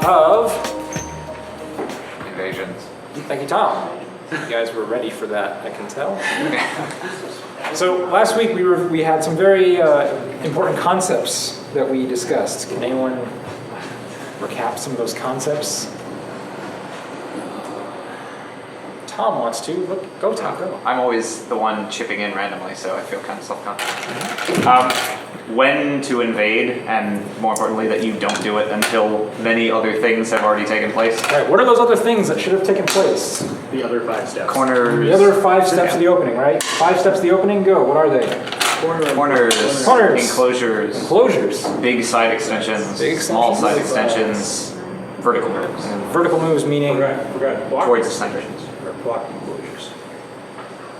of Invasions. Thank you, Tom. You guys were ready for that, I can tell. So last week we had some very important concepts that we discussed. Can anyone recap some of those concepts? Tom wants to. Look, go Tom, go. I'm always the one chipping in randomly, so I feel kind of self-conscious. When to invade, and more importantly, that you don't do it until many other things have already taken place. All right, what are those other things that should have taken place? The other 5 steps. Corners. The other 5 steps of the opening, right? 5 steps of the opening, go. What are they? Corners. Corners. Enclosures. Enclosures. Big side extensions. Big Small side extensions. extensions. Vertical moves. Vertical moves meaning... Forgot. Block Towards the extensions or block enclosures.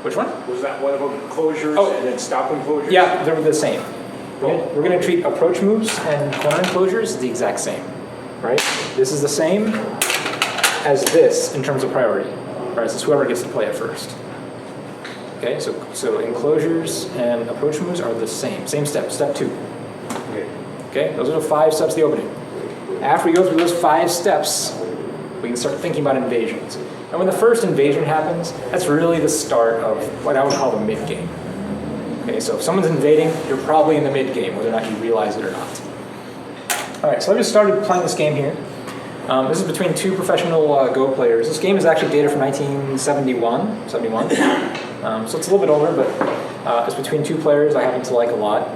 Which one? Was that one of them enclosures Oh. and then stop enclosures? Yeah, they're the same. We're going to treat approach moves and corner enclosures the exact same, right? This is the same as this in terms of priority. All right, so it's whoever gets to play it first. Okay, so enclosures and approach moves are the same step, step 2. Okay, those are the 5 steps of the opening. After we go through those 5 steps, we can start thinking about invasions. And when the first invasion happens, that's really the start of what I would call the mid-game. Okay, so if someone's invading, you're probably in the mid-game, whether or not you realize it or not. All right, so I just started playing this game here. This is between 2 professional Go players. This game is actually dated from 1971, so it's a little bit older, but it's between 2 players I happen to like a lot.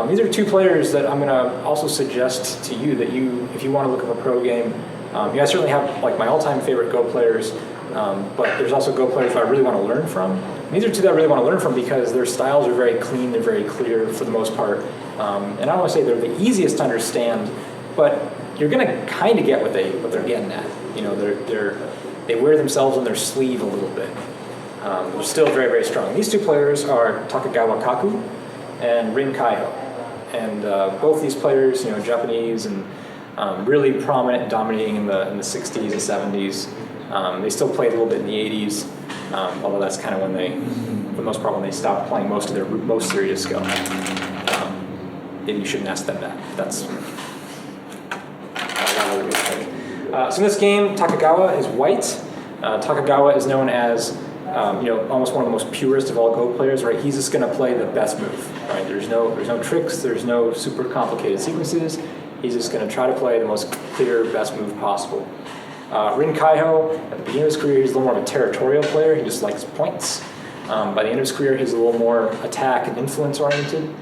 These are 2 players that I'm going to also suggest to you that if you want to look up a pro game, I certainly have like my all-time favorite Go players, but there's also Go players that I really want to learn from. And these are 2 that I really want to learn from because their styles are very clean, they're very clear for the most part. And I don't want to say they're the easiest to understand, but you're going to kind of get what they're getting at. You know, they wear themselves on their sleeve a little bit. They're still very, very strong. These 2 players are Takagawa Kaku and Rin Kaiho. And both these players, Japanese and really prominent and dominating in the 60s and 70s. They still played a little bit in the 80s, although that's kind of when for the most part, when they stopped playing most of their most serious skill. Maybe you shouldn't ask them that. That's... so in this game, Takagawa is white. Takagawa is known as almost one of the most purest of all Go players, right? He's just going to play the best move, right? There's no tricks, there's no super complicated sequences. He's just going to try to play the most clear, best move possible. Rin Kaiho, at the beginning of his career, he's a little more of a territorial player. He just likes points. By the end of his career, he's a little more attack and influence oriented.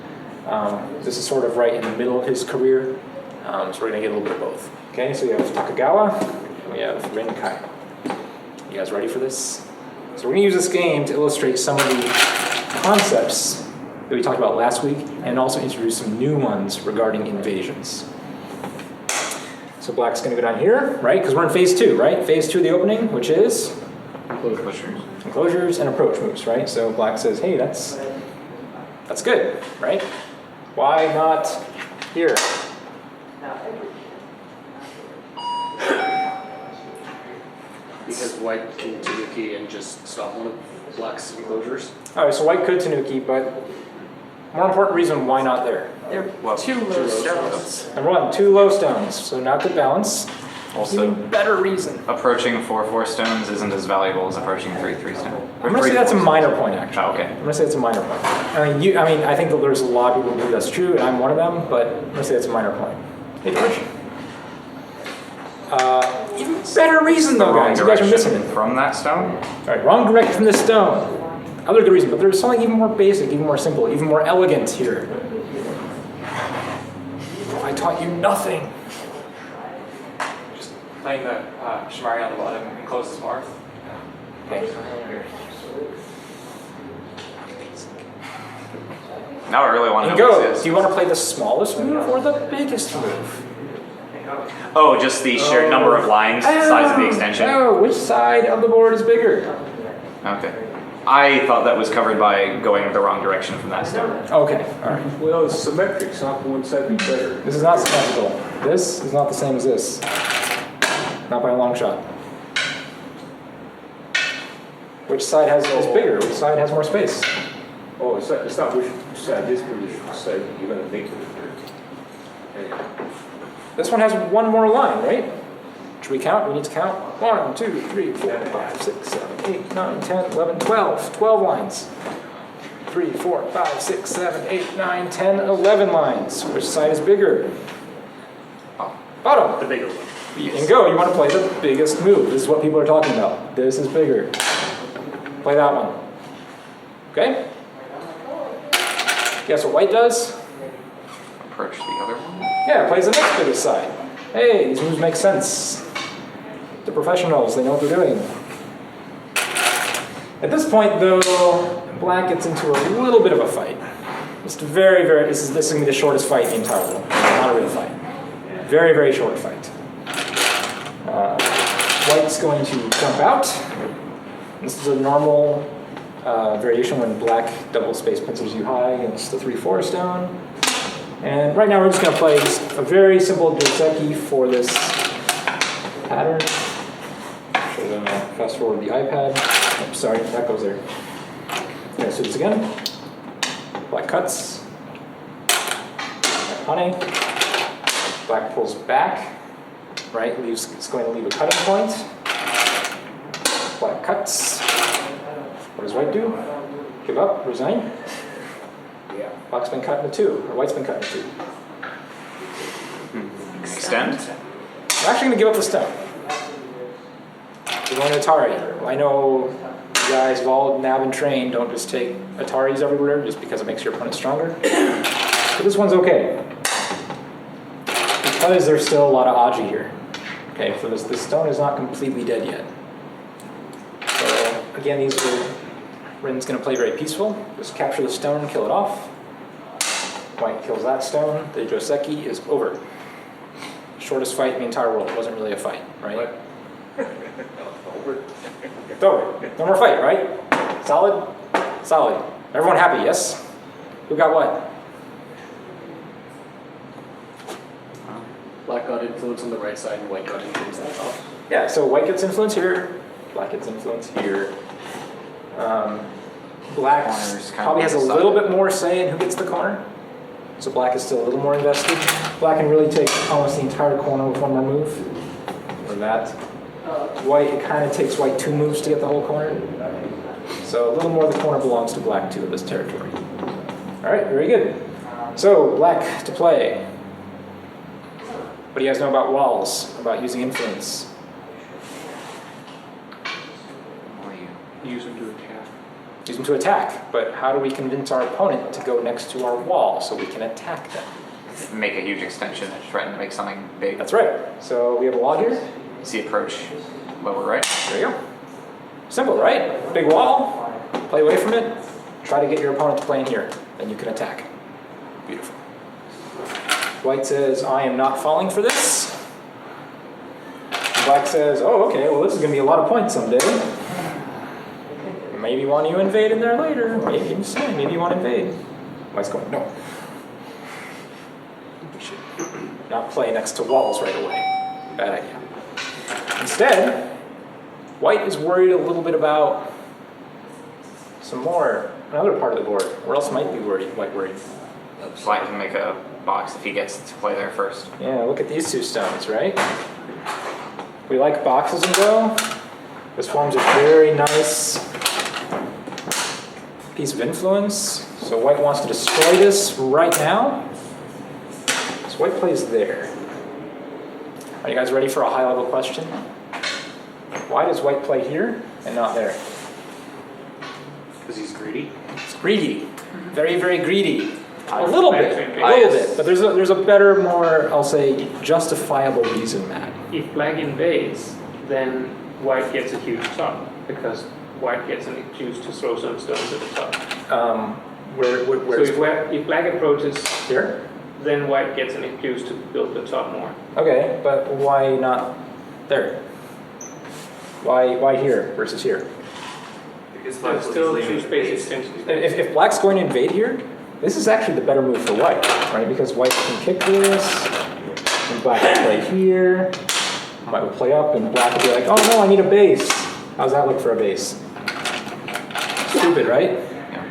This is sort of right in the middle of his career. So we're going to get a little bit of both. Okay, so we have Takagawa, and we have Rin Kaiho. You guys ready for this? So we're going to use this game to illustrate some of the concepts that we talked about last week, and also introduce some new ones regarding invasions. So Black's going to go down here, right? Because we're in phase 2, right? Phase 2 of the opening, which is enclosures and approach moves, right? So Black says, hey, that's good, right? Why not here? Because White can Tanuki and just stop one of Black's enclosures. All right, so White could Tanuki, but more important reason, why not there? There are 2 low stones. Number 1, 2 low stones, so not good balance. Also, Even better reason. approaching 4/4 stones isn't as valuable as approaching 3/3 stone. I'm going to say that's a minor point, actually. Oh, okay. I'm going to say it's a minor point. I think that there's a lot of people who believe that's true, and I'm one of them, but I'm going to say it's a minor point. Hey, George. Even better reason, though, guys. You guys are missing it. From that stone? All right, wrong direction from this stone. Other good reason, but there's something even more basic, even more simple, even more elegant here. I taught you nothing. Just playing the Shimari on the bottom and close his mouth. Okay. Now I really want to And know what go. this is. Do you want to play the smallest move or the biggest move? Oh, just the sheer number of lines, size of the extension? Oh, which side of the board is bigger? Okay. I thought that was covered by going the wrong direction from that stone. Okay, all right. Well, it's symmetric, so one side be better. This is not symmetrical. This is not the same as this. Not by a long shot. Which side is bigger? Which side has more space? Oh, it's not which side this one, which side you're going to make it. This one has one more line, right? Should we count? We need to count. 1, 2, 3, 4, 5, 6, 7, 8, 9, 10, 11, 12. 12 lines. 3, 4, 5, 6, 7, 8, 9, 10, 11 lines. Which side is bigger? Bottom. The bigger one. And go. You want to play the biggest move. This is what people are talking about. This is bigger. Play that one. Okay? Guess what white does? Approach the other one. Yeah, plays the next biggest side. Hey, these moves make sense. The professionals, they know what they're doing. At this point, though, black gets into a little bit of a fight. Just this is going to be the shortest fight in the entire world. Not a real fight. Very, very short fight. White's going to jump out. This is a normal variation when black double space pencils you high against the 3/4 stone. And right now we're just going to play just a very simple Sibicky for this pattern. So then I'll fast forward the iPad. Oh, sorry, that goes there. Okay, so this again. Black cuts. Black honey. Black pulls back. Right, it's going to leave a cutting point. Black cuts. What does white do? Give up, resign. Yeah, black's been cut into two, or white's been cut into two. Extend. We're actually going to give up the stone. We're going to Atari. Well, I know you guys, Vol, Nav, and Train don't just take Ataris everywhere just because it makes your opponent stronger. But this one's okay. Because there's still a lot of Aji here. Okay, so this stone is not completely dead yet. So again, Rin's going to play very peaceful. Just capture the stone, kill it off. White kills that stone. The Joseki is over. Shortest fight in the entire world. It wasn't really a fight, right? It's over. No more fight, right? Solid? Solid. Everyone happy, yes? Who got what? Black got influence on the right side and white got influence on the top. Yeah, so white gets influence here, black gets influence here. Black Corner's kind probably of has a one little sided. bit more say in who gets the corner. So black is still a little more invested. Black can really take almost the entire corner with one more move. Or that. White, it kind of takes white 2 moves to get the whole corner. So a little more of the corner belongs to black too in this territory. Alright, very good. So black to play. What do you guys know about walls? About using influence? What do you? Use them to attack. Use them to attack, but how do we convince our opponent to go next to our wall so we can attack them? Make a huge extension and threaten to make something big. That's right. So we have a wall here. See approach lower right. There you go. Simple, right? Big wall. Play away from it. Try to get your opponent to play in here. Then you can attack. Beautiful. White says, I am not falling for this. Black says, oh, okay, well, this is going to be a lot of points someday. Maybe want to invade in there later. Maybe you want to invade. White's going, no. We should not play next to walls right away. Bad idea. Instead, white is worried a little bit about another part of the board. Where else might be white worried? Black can make a box if he gets to play there first. Yeah, look at these 2 stones, right? We like boxes and go. This forms a very nice piece of influence. So white wants to destroy this right now. So white plays there. Are you guys ready for a high-level question? Why does white play here and not there? Because he's greedy. It's greedy. Very, very greedy. A little bit. But there's a better, more, I'll say, justifiable reason, Matt. If black invades, then white gets a huge top, because white gets an excuse to throw some stones at the top. Where's So if black approaches, here? then white gets an excuse to build the top more. Okay, but why not there? Why here versus here? There's still 2 space extensions. If black's going to invade here, this is actually the better move for white, right? Because white can kick this, and black can play here. White will play up, and black will be like, oh no, I need a base. How's that look for a base? Stupid, right?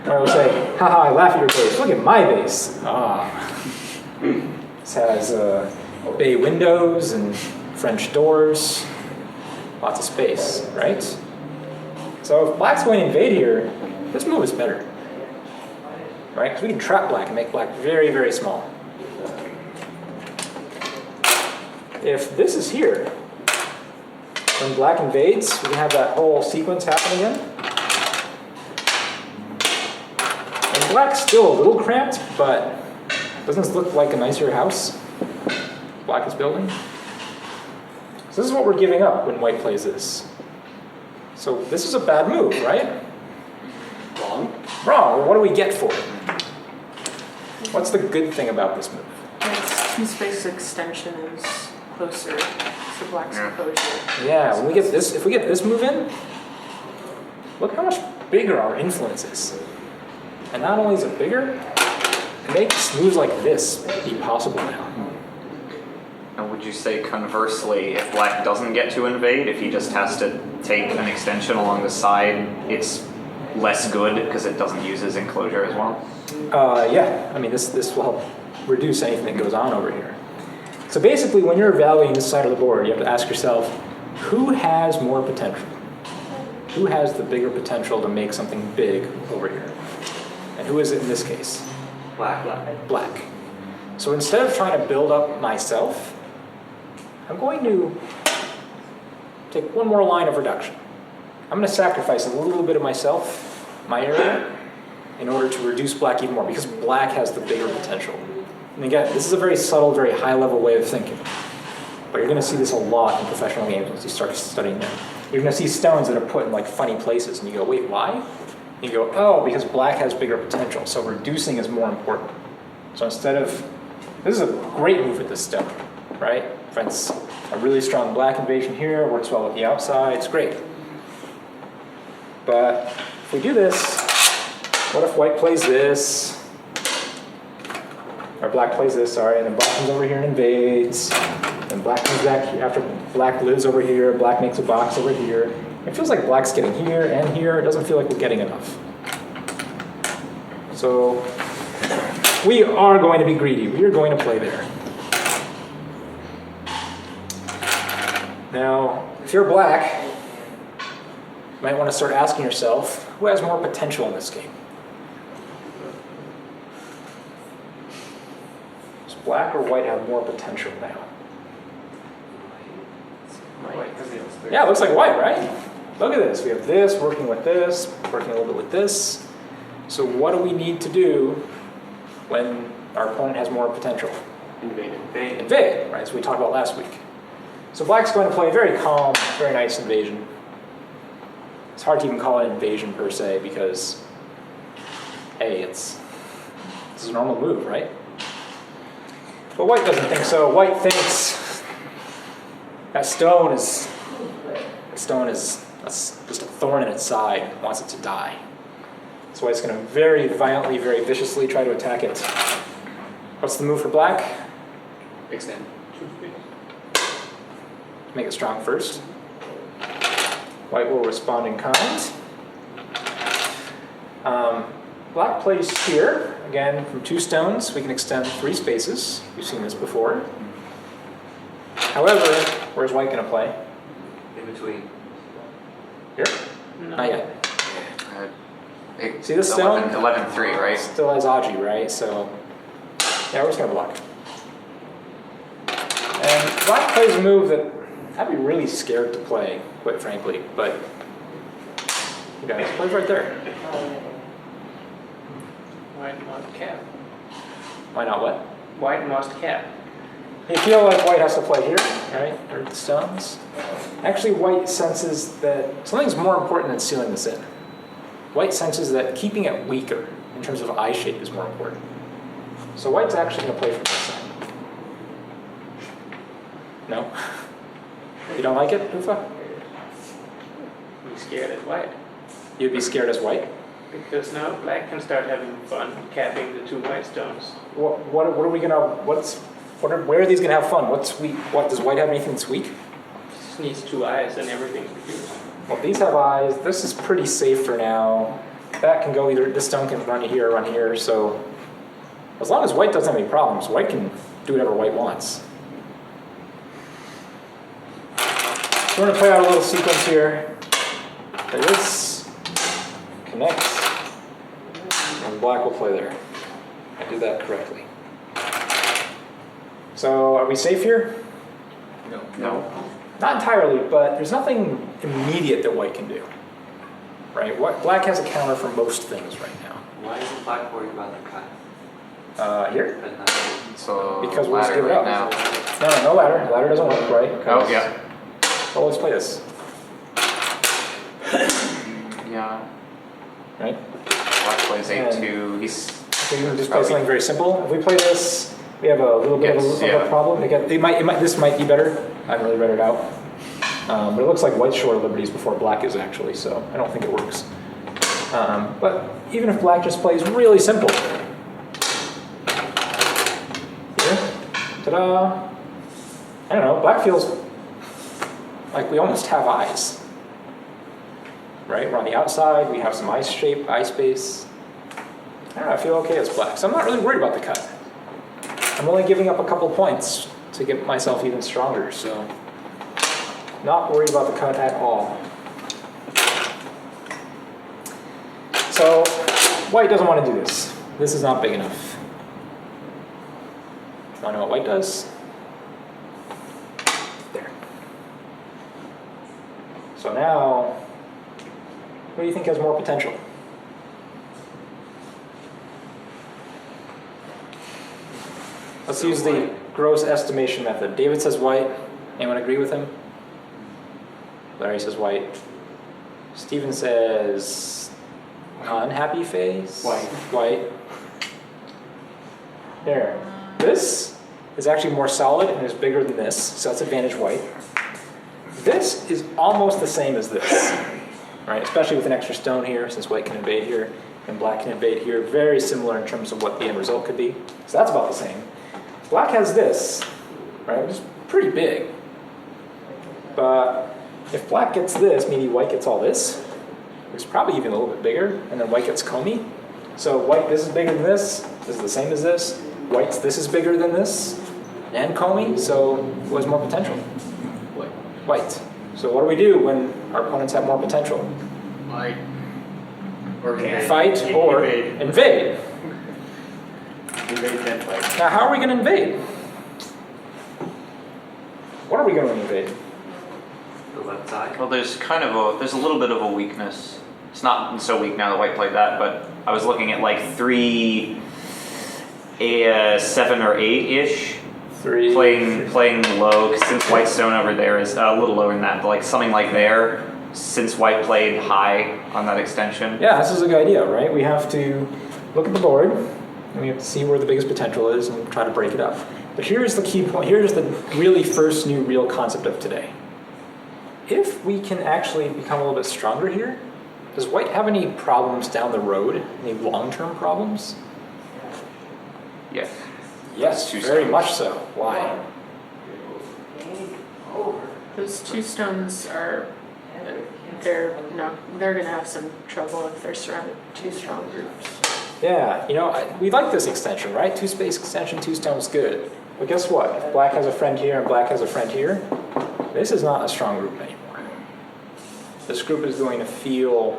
Or I will say, haha, I laugh at your base. Look at my base. Ah. This has bay windows and French doors, lots of space, right? So if black's going to invade here, this move is better, right? Because we can trap black and make black very, very small. If this is here, when black invades, we can have that whole sequence happen again. And black's still a little cramped, but doesn't this look like a nicer house black is building? So this is what we're giving up when white plays this. So this is a bad move, right? Wrong. Wrong. Well, what do we get for it? What's the good thing about this move? Its two-space extension is closer to black's enclosure. Yeah, when we get this, if we get this move in, look how much bigger our influence is. And not only is it bigger, it makes moves like this be possible now. And would you say conversely, if black doesn't get to invade, if he just has to take an extension along the side, it's less good because it doesn't use his enclosure as well? Yeah, I mean, this will help reduce anything that goes on over here. So basically, when you're evaluating this side of the board, you have to ask yourself, who has more potential? Who has the bigger potential to make something big over here? And who is it in this case? Black. Black. So instead of trying to build up myself, I'm going to take one more line of reduction. I'm going to sacrifice a little bit of myself, my area, in order to reduce black even more, because black has the bigger potential. And again, this is a very subtle, very high-level way of thinking. But you're going to see this a lot in professional games once you start studying them. You're going to see stones that are put in like funny places, and you go, wait, why? And you go, oh, because black has bigger potential, so reducing is more important. So instead of, this is a great move with this stone, right? Prevents a really strong black invasion here, works well with the outside, it's great. But if we do this, what if white plays this? Or black plays this, sorry, and then black comes over here and invades. And black comes back after black lives over here, black makes a box over here. It feels like black's getting here and here. It doesn't feel like we're getting enough. So we are going to be greedy. We are going to play there. Now, if you're black, you might want to start asking yourself, who has more potential in this game? Does black or white have more potential now? Yeah, it looks like white, right? Look at this. We have this, working with this, working a little bit with this. So what do we need to do when our opponent has more potential? Invade, right? So we talked about last week. So black's going to play a very calm, very nice invasion. It's hard to even call it invasion per se because, hey, this is a normal move, right? But white doesn't think so. White thinks that stone is just a thorn in its side, wants it to die. So white's going to very violently, very viciously try to attack it. What's the move for black? Extend. Make it strong first. White will respond in kind. Black plays here. Again, from 2 stones, we can extend 3 spaces. We've seen this before. However, where's white going to play? In between. Here? No. Not yet. See this 11, stone? 11-3, right? Still has Aji, right? So, yeah, we're just going to block. And black plays a move that I'd be really scared to play, quite frankly, but you guys, plays right there. White must cap. Why not what? White must cap. You feel like white has to play here, right? Or the stones. Actually, white senses that something's more important than sealing this in. White senses that keeping it weaker in terms of eye shape is more important. So white's actually going to play from this side. No? You don't like it, Ufa? I'm scared at white. You'd be scared as white? Because now black can start having fun capping the 2 white stones. What are we gonna? Where are these gonna have fun? What's weak? What does white have anything that's weak? Just needs 2 eyes and everything's confused. Well, these have eyes. This is pretty safe for now. That can go either. This stone can run here or run here. So as long as white doesn't have any problems, white can do whatever white wants. we're gonna play out a little sequence here. Play this, connect, and black will play there. I did that correctly. So are we safe here? No. Not entirely, but there's nothing immediate that white can do. Right? Black has a counter for most things right now. Why isn't black worried about the cut? Here? But not So Because we'll just ladder give it right up. now. No ladder. Ladder doesn't work, right? Oh yeah. Well, let's play this. Yeah. Right? Black plays A2. He's So you can just play something very simple. If we play this, we have a little bit Yes, of a yeah. problem. Again, this might be better. I haven't really read it out. But it looks like white's short of liberties before black is actually, so I don't think it works. But even if black just plays really simple. Here. Ta-da. I don't know, black feels like we almost have eyes. Right? We're on the outside, we have some eye space. I don't know, I feel okay as black. So I'm not really worried about the cut. I'm only giving up a couple points to get myself even stronger, so not worried about the cut at all. So white doesn't want to do this. This is not big enough. Want to know what white does? There. So now, who do you think has more potential? Let's use the gross estimation method. David says white. Anyone agree with him? Larry says white. Steven says unhappy face. White. There. This is actually more solid and is bigger than this, so that's advantage white. This is almost the same as this, right? Especially with an extra stone here, since white can invade here and black can invade here. Very similar in terms of what the end result could be. So that's about the same. Black has this, right, which is pretty big. But if black gets this, maybe white gets all this, which is probably even a little bit bigger, and then white gets comey. So white, this is bigger than this is the same as this. White's this is bigger than this, and comey, so who has more potential? White. So what do we do when our opponents have more potential? Fight. Or invade. Fight or invade. Invade then fight. Now how are we going to invade? What are we going to invade? The left side. Well, there's a little bit of a weakness. It's not so weak now that white played that, but I was looking at like 7 or 8-ish. Playing low, 'cause since white's stone over there is a little lower than that, but like something like there, since white played high on that extension. Yeah, this is a good idea, right? We have to look at the board, and we have to see where the biggest potential is and try to break it up. But here's the key point. Here's the really first new real concept of today. If we can actually become a little bit stronger here, does white have any problems down the road? Any long-term problems? Yes. Yes, Two very stones. much so. Why? Those two stones are, they're gonna have some trouble if they're surrounded by two strong groups. Yeah, we like this extension, right? 2-space extension, 2 stones, good. But guess what? If black has a friend here and black has a friend here, this is not a strong group anymore. This group is going to feel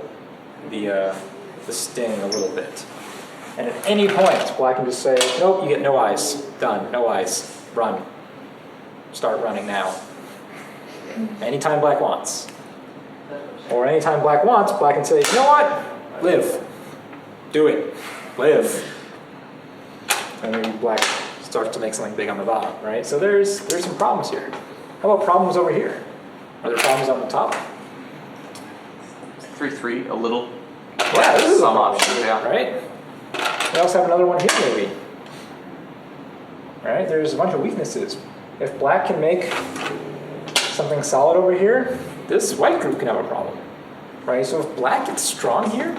the sting a little bit. And at any point, black can just say, nope, you get no eyes. Done, no eyes. Run. Start running now. Anytime black wants. Or anytime black wants, black can say, you know what? Live. Do it. Live. And maybe black starts to make something big on the bottom, right? So there's some problems here. How about problems over here? Are there problems on the top? 3-3, a little. Yeah, this is a Some problem, options, yeah. right? We also have another one here, maybe. Right? There's a bunch of weaknesses. If black can make something solid over here, this white group can have a problem. Right? So if black gets strong here,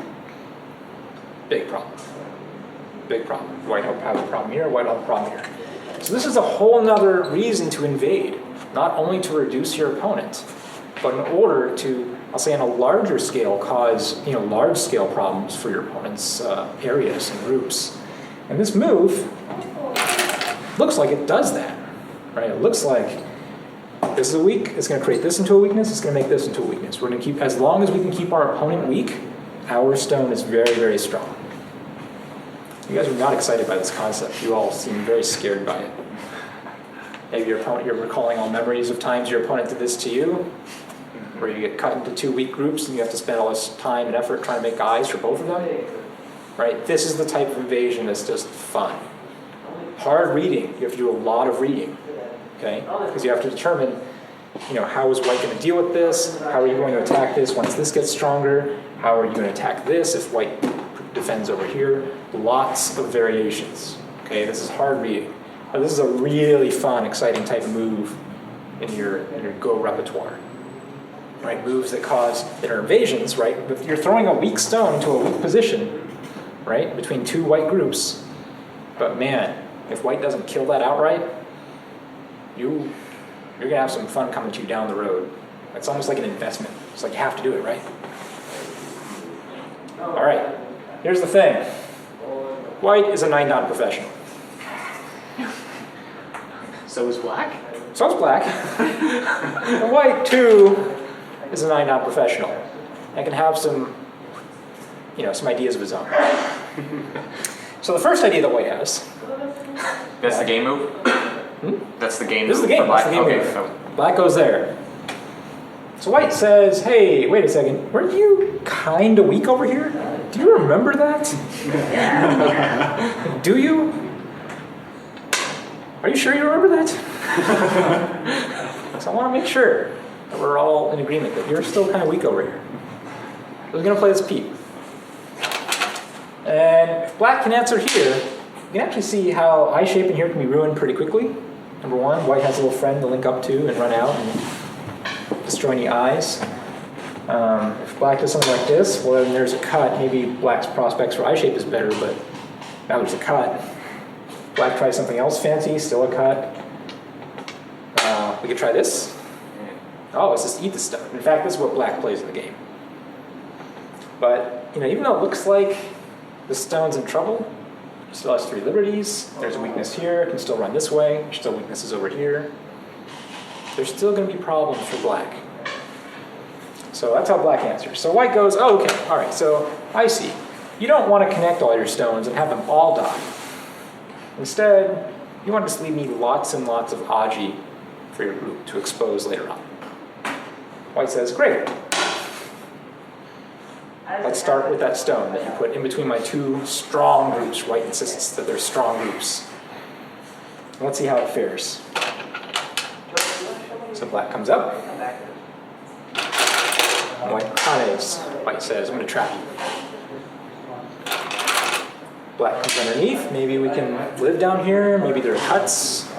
big problem. Big problem. White will have a problem here, white will have a problem here. So this is a whole nother reason to invade. Not only to reduce your opponent, but in order to, I'll say on a larger scale, cause large scale problems for your opponent's areas and groups. And this move looks like it does that, right? It looks like This is a weak, it's gonna create this into a weakness, it's gonna make this into a weakness. We're gonna keep, as long as we can keep our opponent weak, our stone is very, very strong. You guys are not excited by this concept. You all seem very scared by it. Maybe your opponent, you're recalling all memories of times your opponent did this to you, where you get cut into 2 weak groups and you have to spend all this time and effort trying to make eyes for both of them. Right? This is the type of invasion that's just fun. Hard reading. You have to do a lot of reading. Okay? Because you have to determine, how is white going to deal with this? How are you going to attack this once this gets stronger? How are you going to attack this if white defends over here? Lots of variations. Okay? This is hard reading. But this is a really fun, exciting type of move in your Go repertoire. Right? Moves that are invasions, right? If you're throwing a weak stone into a weak position, right? Between 2 white groups. But man, if white doesn't kill that outright, you're gonna have some fun coming to you down the road. It's almost like an investment. It's like you have to do it, right? All right, here's the thing. White is a 9-dot professional. So is black? So is black. And white, too, is a 9-dot professional. And can have some ideas of his own. So the first idea that white has. That's the game move? That's the game This is move the game. for black? That's the game Okay. move. Black goes there. So white says, hey, wait a second. Weren't you kind of weak over here? Do you remember that? Do you? Are you sure you remember that? So I want to make sure that we're all in agreement that you're still kind of weak over here. So we're going to play this peep. And if black can answer here, you can actually see how eye shape in here can be ruined pretty quickly. Number 1, white has a little friend to link up to and run out and destroy any eyes. If black does something like this, well then there's a cut. Maybe black's prospects for eye shape is better, but now there's a cut. Black tries something else fancy, still a cut. We could try this. Oh, let's just eat the stone. In fact, this is what black plays in the game. But, even though it looks like the stone's in trouble, it still has 3 liberties. There's a weakness here, it can still run this way. There's still weaknesses over here. There's still going to be problems for black. So that's how black answers. So white goes, oh, okay, all right, so I see. You don't want to connect all your stones and have them all die. Instead, you want to just leave me lots and lots of Aji for your group to expose later on. White says, great. Let's start with that stone that you put in between my 2 strong groups. White insists that they're strong groups. And let's see how it fares. So black comes up. White hides. White says, I'm going to trap you. Black comes underneath. Maybe we can live down here. Maybe there are cuts.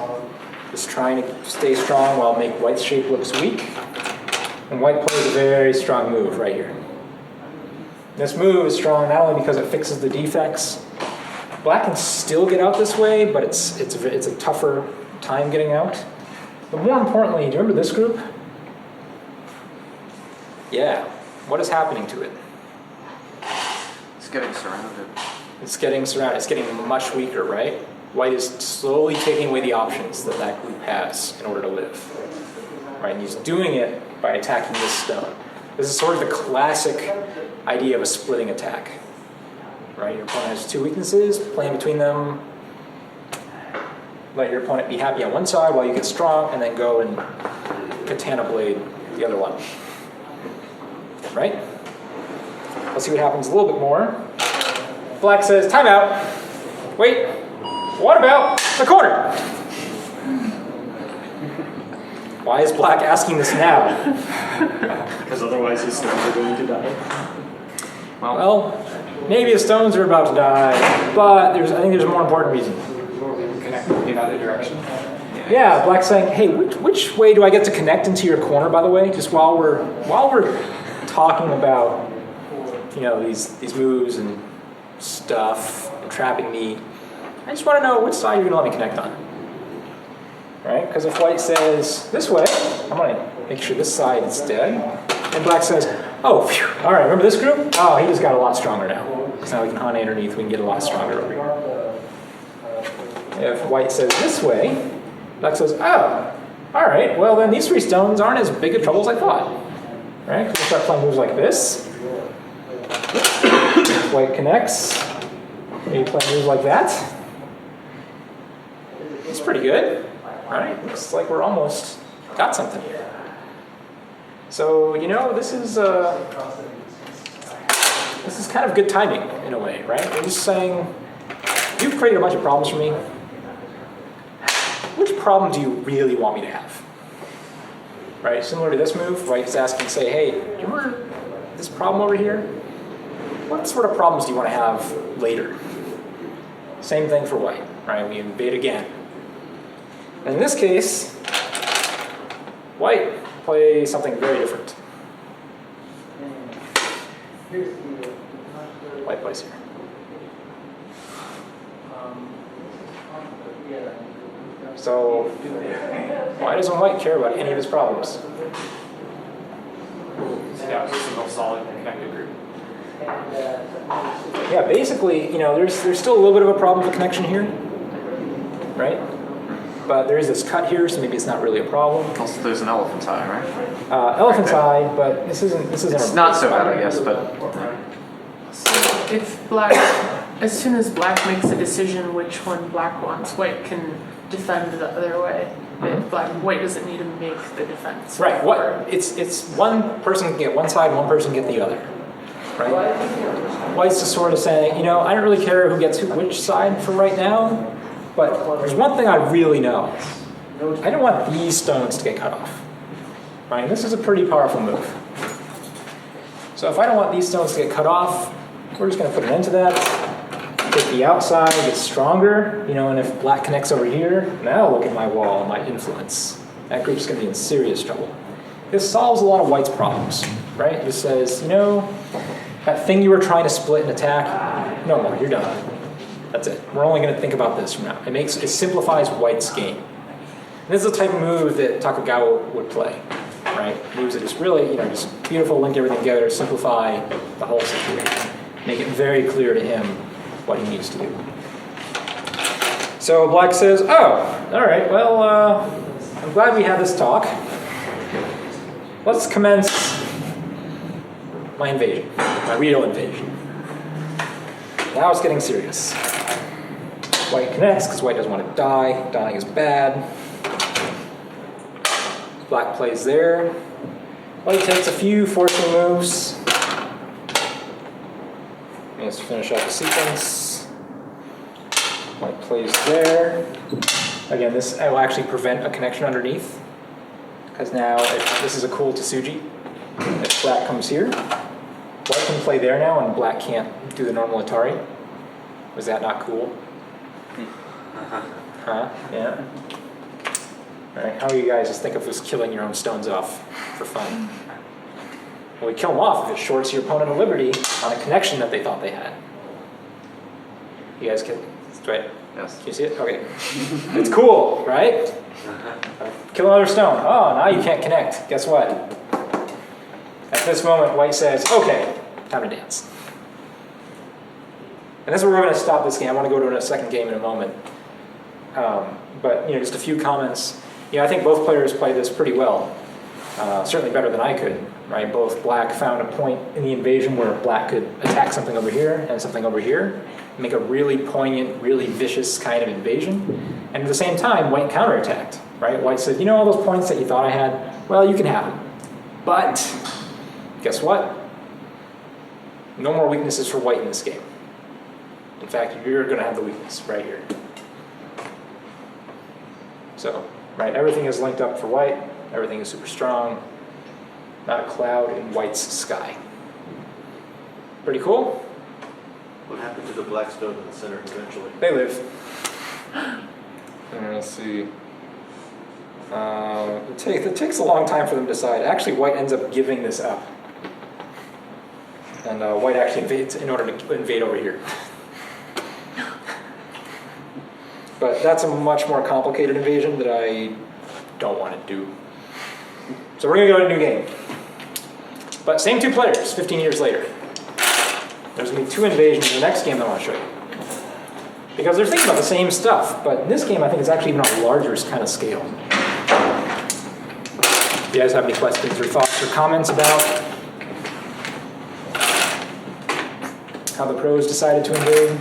Just trying to stay strong while make white's shape looks weak. And white plays a very strong move right here. This move is strong not only because it fixes the defects. Black can still get out this way, but it's a tougher time getting out. But more importantly, do you remember this group? Yeah. What is happening to it? It's getting surrounded. It's getting surrounded. It's getting much weaker, right? White is slowly taking away the options that that group has in order to live. Right? And he's doing it by attacking this stone. This is sort of the classic idea of a splitting attack. Right? Your opponent has 2 weaknesses, play in between them, let your opponent be happy on one side while you get strong, and then go and katana blade the other one. Right? Let's see what happens a little bit more. Black says, time out. Wait, what about the corner? Why is black asking this now? Because otherwise his stones are going to die. Well, maybe the stones are about to die, but I think there's a more important reason. Connect in other direction. Yeah, black's saying, hey, which way do I get to connect into your corner, by the way? Just while we're talking about, these moves and stuff and trapping me, I just want to know which side you're going to let me connect on. Right? Because if white says this way, I'm going to make sure this side is dead. And black says, oh, phew, all right, remember this group? Oh, he just got a lot stronger now. Because now we can hunt underneath, we can get a lot stronger over here. If white says this way, black says, oh, All right, well then these 3 stones aren't as big a trouble as I thought. Right? We start playing moves like this. White connects. Maybe play moves like that. It's pretty good. All right, looks like we're almost got something here. So this is kind of good timing in a way, right? We're just saying, you've created a bunch of problems for me. Which problem do you really want me to have? Right, similar to this move, White is asking, say, hey, do you remember this problem over here? What sort of problems do you want to have later? Same thing for White, right? We invade again. And in this case, White plays something very different. White plays here. So, why doesn't White care about any of his problems? Yeah, it's a single solid connected group. Yeah, basically, there's still a little bit of a problem with connection here, right? But there is this cut here, so maybe it's not really a problem. Also, there's an elephant's eye, right? Elephant's eye, but this isn't. It's not so bad, I guess, but If black, as soon as black makes a decision which one black wants, white can defend the other way. If white doesn't need to make the defense. Right. What? It's one person can get one side, one person can get the other. Right. White's just sort of saying, I don't really care who gets which side for right now, but there's one thing I really know. I don't want these stones to get cut off. Right. This is a pretty powerful move. So if I don't want these stones to get cut off, we're just going to put an end to that. Take the outside, get stronger, and if black connects over here, now look at my wall, my influence. That group's going to be in serious trouble. This solves a lot of White's problems, right? It just says, that thing you were trying to split and attack, no more, you're done. That's it. We're only going to think about this from now. It simplifies White's game. And this is the type of move that Takugawa would play, right? Moves that just really, just beautiful, link everything together, simplify the whole situation. Make it very clear to him what he needs to do. So black says, oh, all right, well, I'm glad we had this talk. Let's commence my invasion, my real invasion. Now it's getting serious. White connects because White doesn't want to die. Dying is bad. Black plays there. White takes a few forcing moves. Let's finish up the sequence. White plays there. Again, this will actually prevent a connection underneath. Because now, if this is a cool Tsuji, if black comes here, White can play there now and black can't do the normal Atari. Was that not cool? Huh? Yeah? Alright, how do you guys just think of just killing your own stones off for fun? Well, we kill them off if it shorts your opponent of liberty on a connection that they thought they had. You guys can, right? yes. Can you see it? Okay. It's cool, right? Kill another stone. Oh, now you can't connect. Guess what? At this moment, White says, okay, time to dance. And this is where we're going to stop this game. I want to go to a second game in a moment. But, just a few comments. I think both players played this pretty well. Certainly better than I could, right? Both black found a point in the invasion where black could attack something over here and something over here, make a really poignant, really vicious kind of invasion. And at the same time, White counterattacked, right? White said, all those points that you thought I had, well, you can have them. But guess what? No more weaknesses for White in this game. In fact, you're going to have the weakness right here. So, right, everything is linked up for White. Everything is super strong. Not a cloud in White's sky. Pretty cool? What happened to the black stone in the center eventually? They live. Let's see. It takes a long time for them to decide. Actually, White ends up giving this up. And White actually invades in order to invade over here. But that's a much more complicated invasion that I don't want to do. So we're going to go to a new game. But same 2 players, 15 years later. There's going to be 2 invasions in the next game that I want to show you. Because they're thinking about the same stuff, but in this game I think it's actually even on a larger kind of scale. you guys have any questions or thoughts or comments about how the pros decided to invade?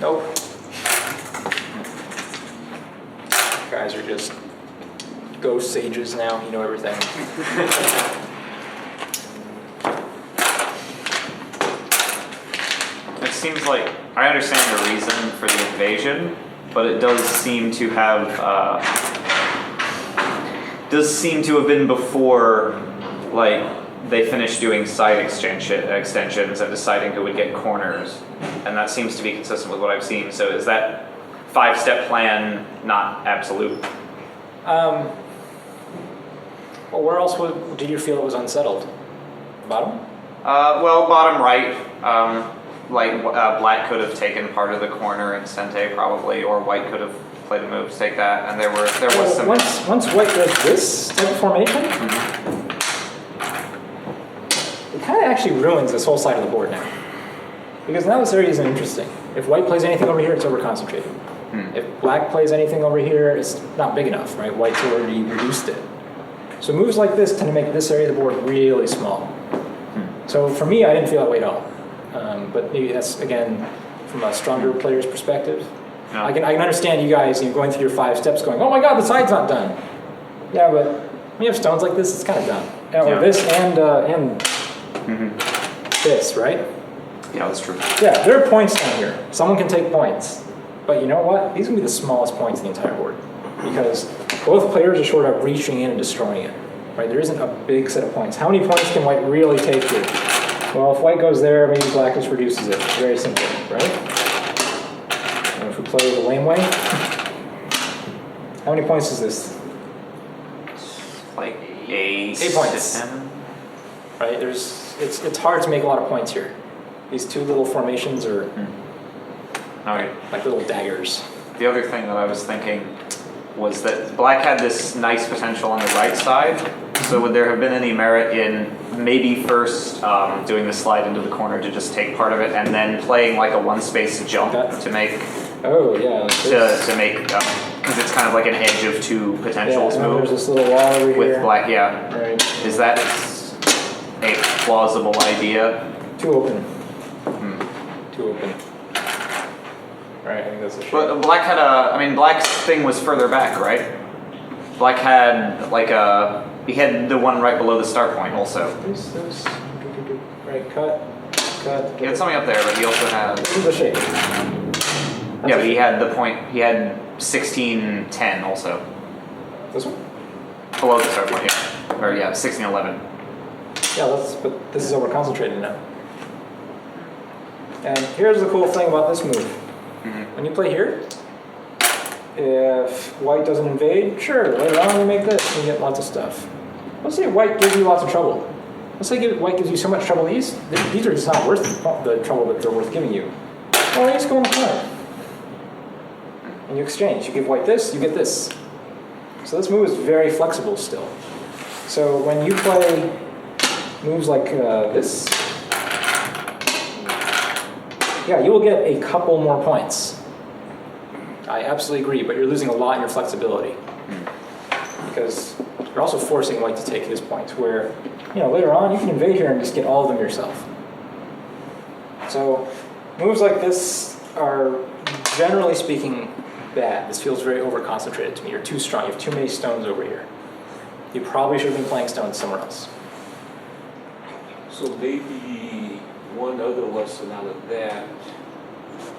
Nope. You guys are just ghost sages now, you know everything. It seems like I understand the reason for the invasion, but it does seem to have been before, like, they finished doing side extensions and deciding who would get corners, and that seems to be consistent with what I've seen. So is that 5-step plan not absolute? Well, where else did you feel it was unsettled? Bottom? Well, bottom right. Black could have taken part of the corner in Sente probably, or white could have played a move to take that, and there was some. Once white does this type of formation, it kind of actually ruins this whole side of the board now. Because now this area isn't interesting. If white plays anything over here, it's over-concentrated. If black plays anything over here, it's not big enough, right? White's already reduced it. So moves like this tend to make this area of the board really small. So for me, I didn't feel that way at all. But maybe that's, again, from a stronger player's perspective. No. I can understand you guys going through your 5 steps going, oh my god, the side's not done. Yeah, but when you have stones like this, it's kind of done. Or Yeah. this and this, right? Yeah, that's true. Yeah, there are points down here. Someone can take points. But you know what? These are going to be the smallest points in the entire board. Because both players are sort of reaching in and destroying it. Right? There isn't a big set of points. How many points can white really take here? Well, if white goes there, maybe black just reduces it. Very simple, right? And if we play the lame way, how many points is this? Like 8 points. to 10. Right? It's hard to make a lot of points here. These two little formations are Okay. like little daggers. The other thing that I was thinking was that black had this nice potential on the right side. So would there have been any merit in maybe first doing the slide into the corner to just take part of it, and then playing like a 1-space jump to make Oh yeah, like this. to make because it's kind of like an edge of 2 potentials Yeah, move there's this little wall over with here. black. Yeah, Right. is that a plausible idea? Too open. Too open. Right, I think that's a shame. But black had black's thing was further back, right? Black had he had the one right below the start point also. This, right, cut. He had something up there, but he also had This is a shape. yeah, but he had the point. He had 16-10 also This one? below the start point. Yeah, or 16-11. Yeah, but this is over concentrated now. And here's the cool thing about this move. When you play here, if white doesn't invade, sure, later on we make this and you get lots of stuff. Let's say white gives you lots of trouble. Let's say white gives you so much trouble, these are just not worth the trouble that they're worth giving you. Well, you just go in the corner. And you exchange. You give white this, you get this. So this move is very flexible still. So when you play moves like this, yeah, you will get a couple more points. I absolutely agree, but you're losing a lot in your flexibility. Because you're also forcing white to take his points, where, later on you can invade here and just get all of them yourself. So moves like this are, generally speaking, bad. This feels very over-concentrated to me. You're too strong. You have too many stones over here. You probably should have been playing stones somewhere else. So maybe one other lesson out of that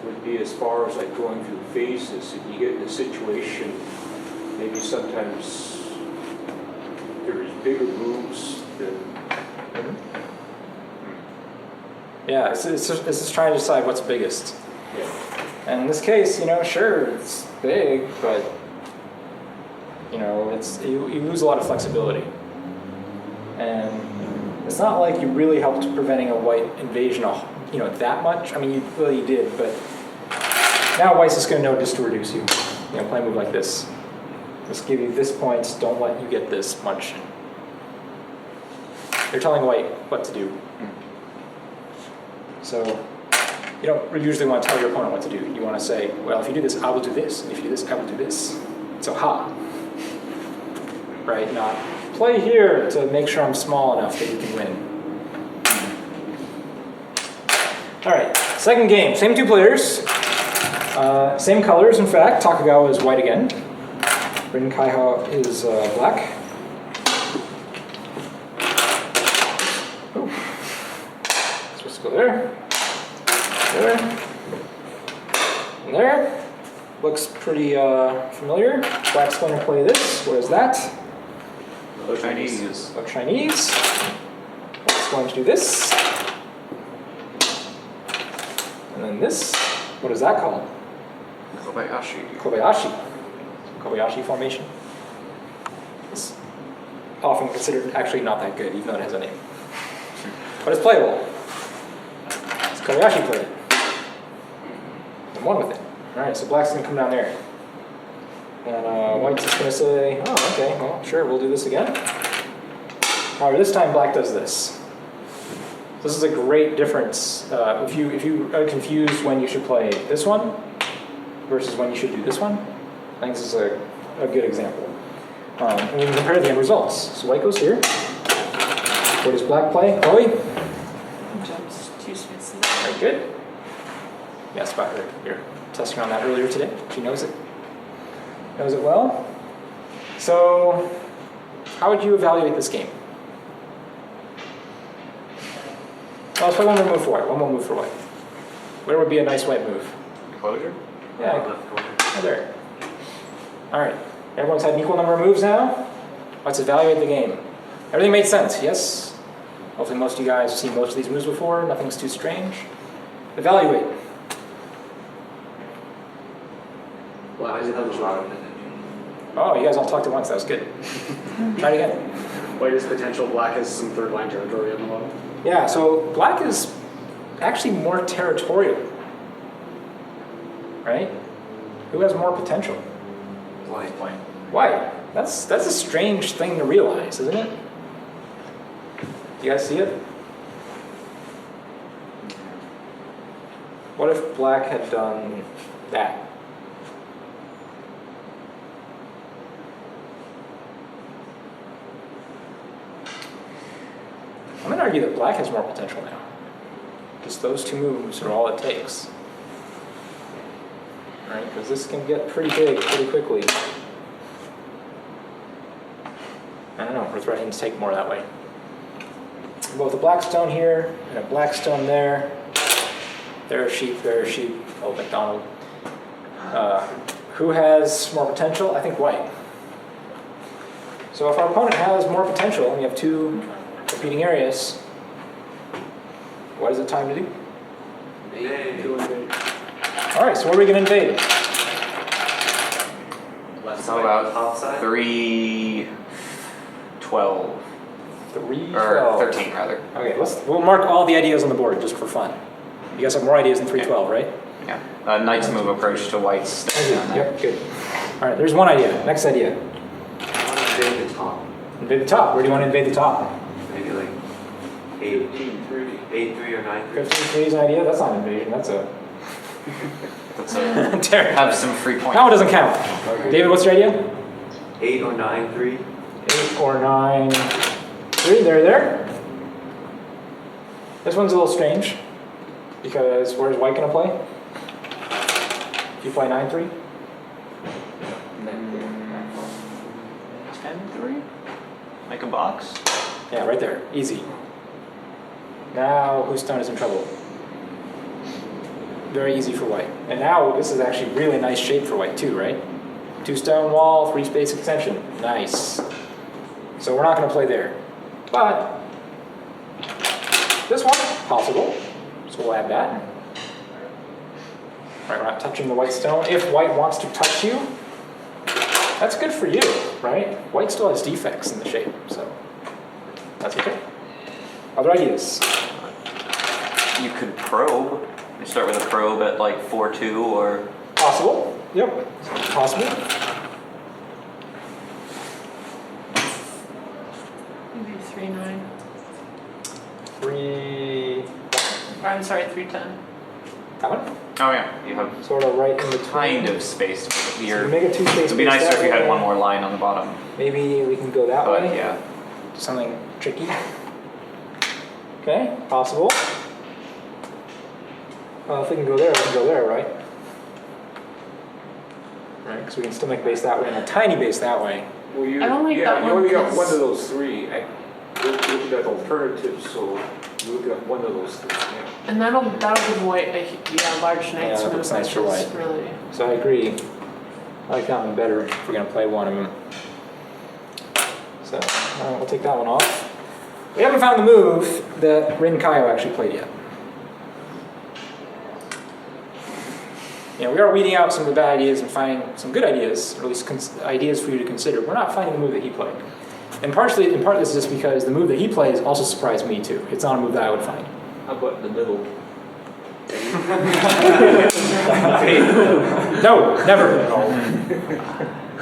would be as far as like going through phases. If you get in a situation, maybe sometimes there's bigger moves than. Yeah, it's just trying to decide what's biggest. Yeah. And in this case, sure, it's big, but you lose a lot of flexibility. And it's not like you really helped preventing a white invasion, that much. I mean, you really did, but now white's just going to know just to reduce you. Play a move like this. Just give you this points, don't let you get this much. They're telling white what to do. So you don't usually want to tell your opponent what to do. You want to say, well, if you do this, I will do this. And if you do this, I will do this. So ha. Right, not play here to make sure I'm small enough that you can win. All right, second game, same two players. Same colors, in fact. Takagawa is white again. Rin Kaiha is black. Oh. Supposed to go there. There. And there. Looks pretty familiar. Black's going to play this. What is that? Chinese. Look Chinese. Black's going to do this. And then this. What is that called? Kobayashi. Kobayashi formation. It's often considered actually not that good, even though it has a name. But it's playable. It's Kobayashi played it. I'm one with it. Alright, so black's gonna come down there. And white's just gonna say, oh, okay, well, sure, we'll do this again. However, this time black does this. This is a great difference. If you are confused when you should play this one versus when you should do this one, I think this is a good example. And we can compare the end results. So white goes here. What does black play? Chloe? Jumps 2 spaces. Very good. You asked about her. You're testing on that earlier today. She knows it. Knows it well. So, how would you evaluate this game? Well, let's play one more move for white. One more move for white. Where would be a nice white move? Closure? Yeah, right there. All right. Everyone's had an equal number of moves now. Let's evaluate the game. Everything made sense, yes? Hopefully most of you guys have seen most of these moves before. Nothing's too strange. Evaluate. Why is it potential? Oh, you guys all talked at once. That was good. Try it again. White is potential, black has some third line territory on the bottom. Yeah, so black is actually more territorial. Right? Who has more potential? White. White. That's a strange thing to realize, isn't it? Do you guys see it? What if black had done that? I'm going to argue that black has more potential now. Just those two moves are all it takes. Right? Because this can get pretty big pretty quickly. I don't know, we're threatening to take more that way. Both a black stone here and a black stone there. There are sheep, Oh, McDonald. Who has more potential? I think white. So if our opponent has more potential and we have two repeating areas, what is it time to do? Alright, so what are we going to invade? How about 3, 12, 3, or 12. 13 rather. Okay, we'll mark all the ideas on the board just for fun. You guys have more ideas than 312, right? Yeah. Knight's move approach to white's. Yep, good. Alright, there's one idea. Next idea. Invade the top. Invade the top. Where do you want to invade the top? Maybe like 8-3 or 9-3. 15-3 is an idea? That's not an invasion, that's a... That's a, Terrible. have some free points. That one doesn't count. David, what's your idea? 8 or 9-3. 8 or 9, 3, there. This one's a little strange, because where's white going to play? If you play 9-3? 10-3? Make a box? Yeah, right there. Easy. Now, whose stone is in trouble? Very easy for white. And now, this is actually really nice shape for white too, right? 2 stone wall, 3 space extension. Nice. So we're not going to play there. But, this one, possible. So we'll add that. Right, we're not touching the white stone. If white wants to touch you, that's good for you, right? White still has defects in the shape, so that's okay. Other ideas? You could probe. You start with a probe at like 4-2 or... Possible. Yep. Possible. Maybe 3-9. 3... I'm sorry, 3-10. That one? Oh yeah, you have sort of right in between. kind of space. So Here, you make a two-space it'd be base nicer that if you had way. one more line on the bottom. Maybe we can go that But way. yeah, Do something tricky. Okay, possible. Well, if we can go there, we can go there, right? Right, because we can still make a base that way and a tiny base that way. Well, you, I don't like yeah, that you one only got 'cause- one of those three. You're looking at alternatives, so you look at one of those three. Yeah. And that'll give white a large Yeah, knight's that move, looks nice which for is white. really. So I agree. I like that one better if we're going to play one of them. So we'll take that one off. We haven't found the move that Rin Kaio actually played yet. You know, we are weeding out some of the bad ideas and finding some good ideas, or at least ideas for you to consider. We're not finding the move that he played. And part this is just because the move that he plays also surprised me too. It's not a move that I would find. How about in the middle? No, never.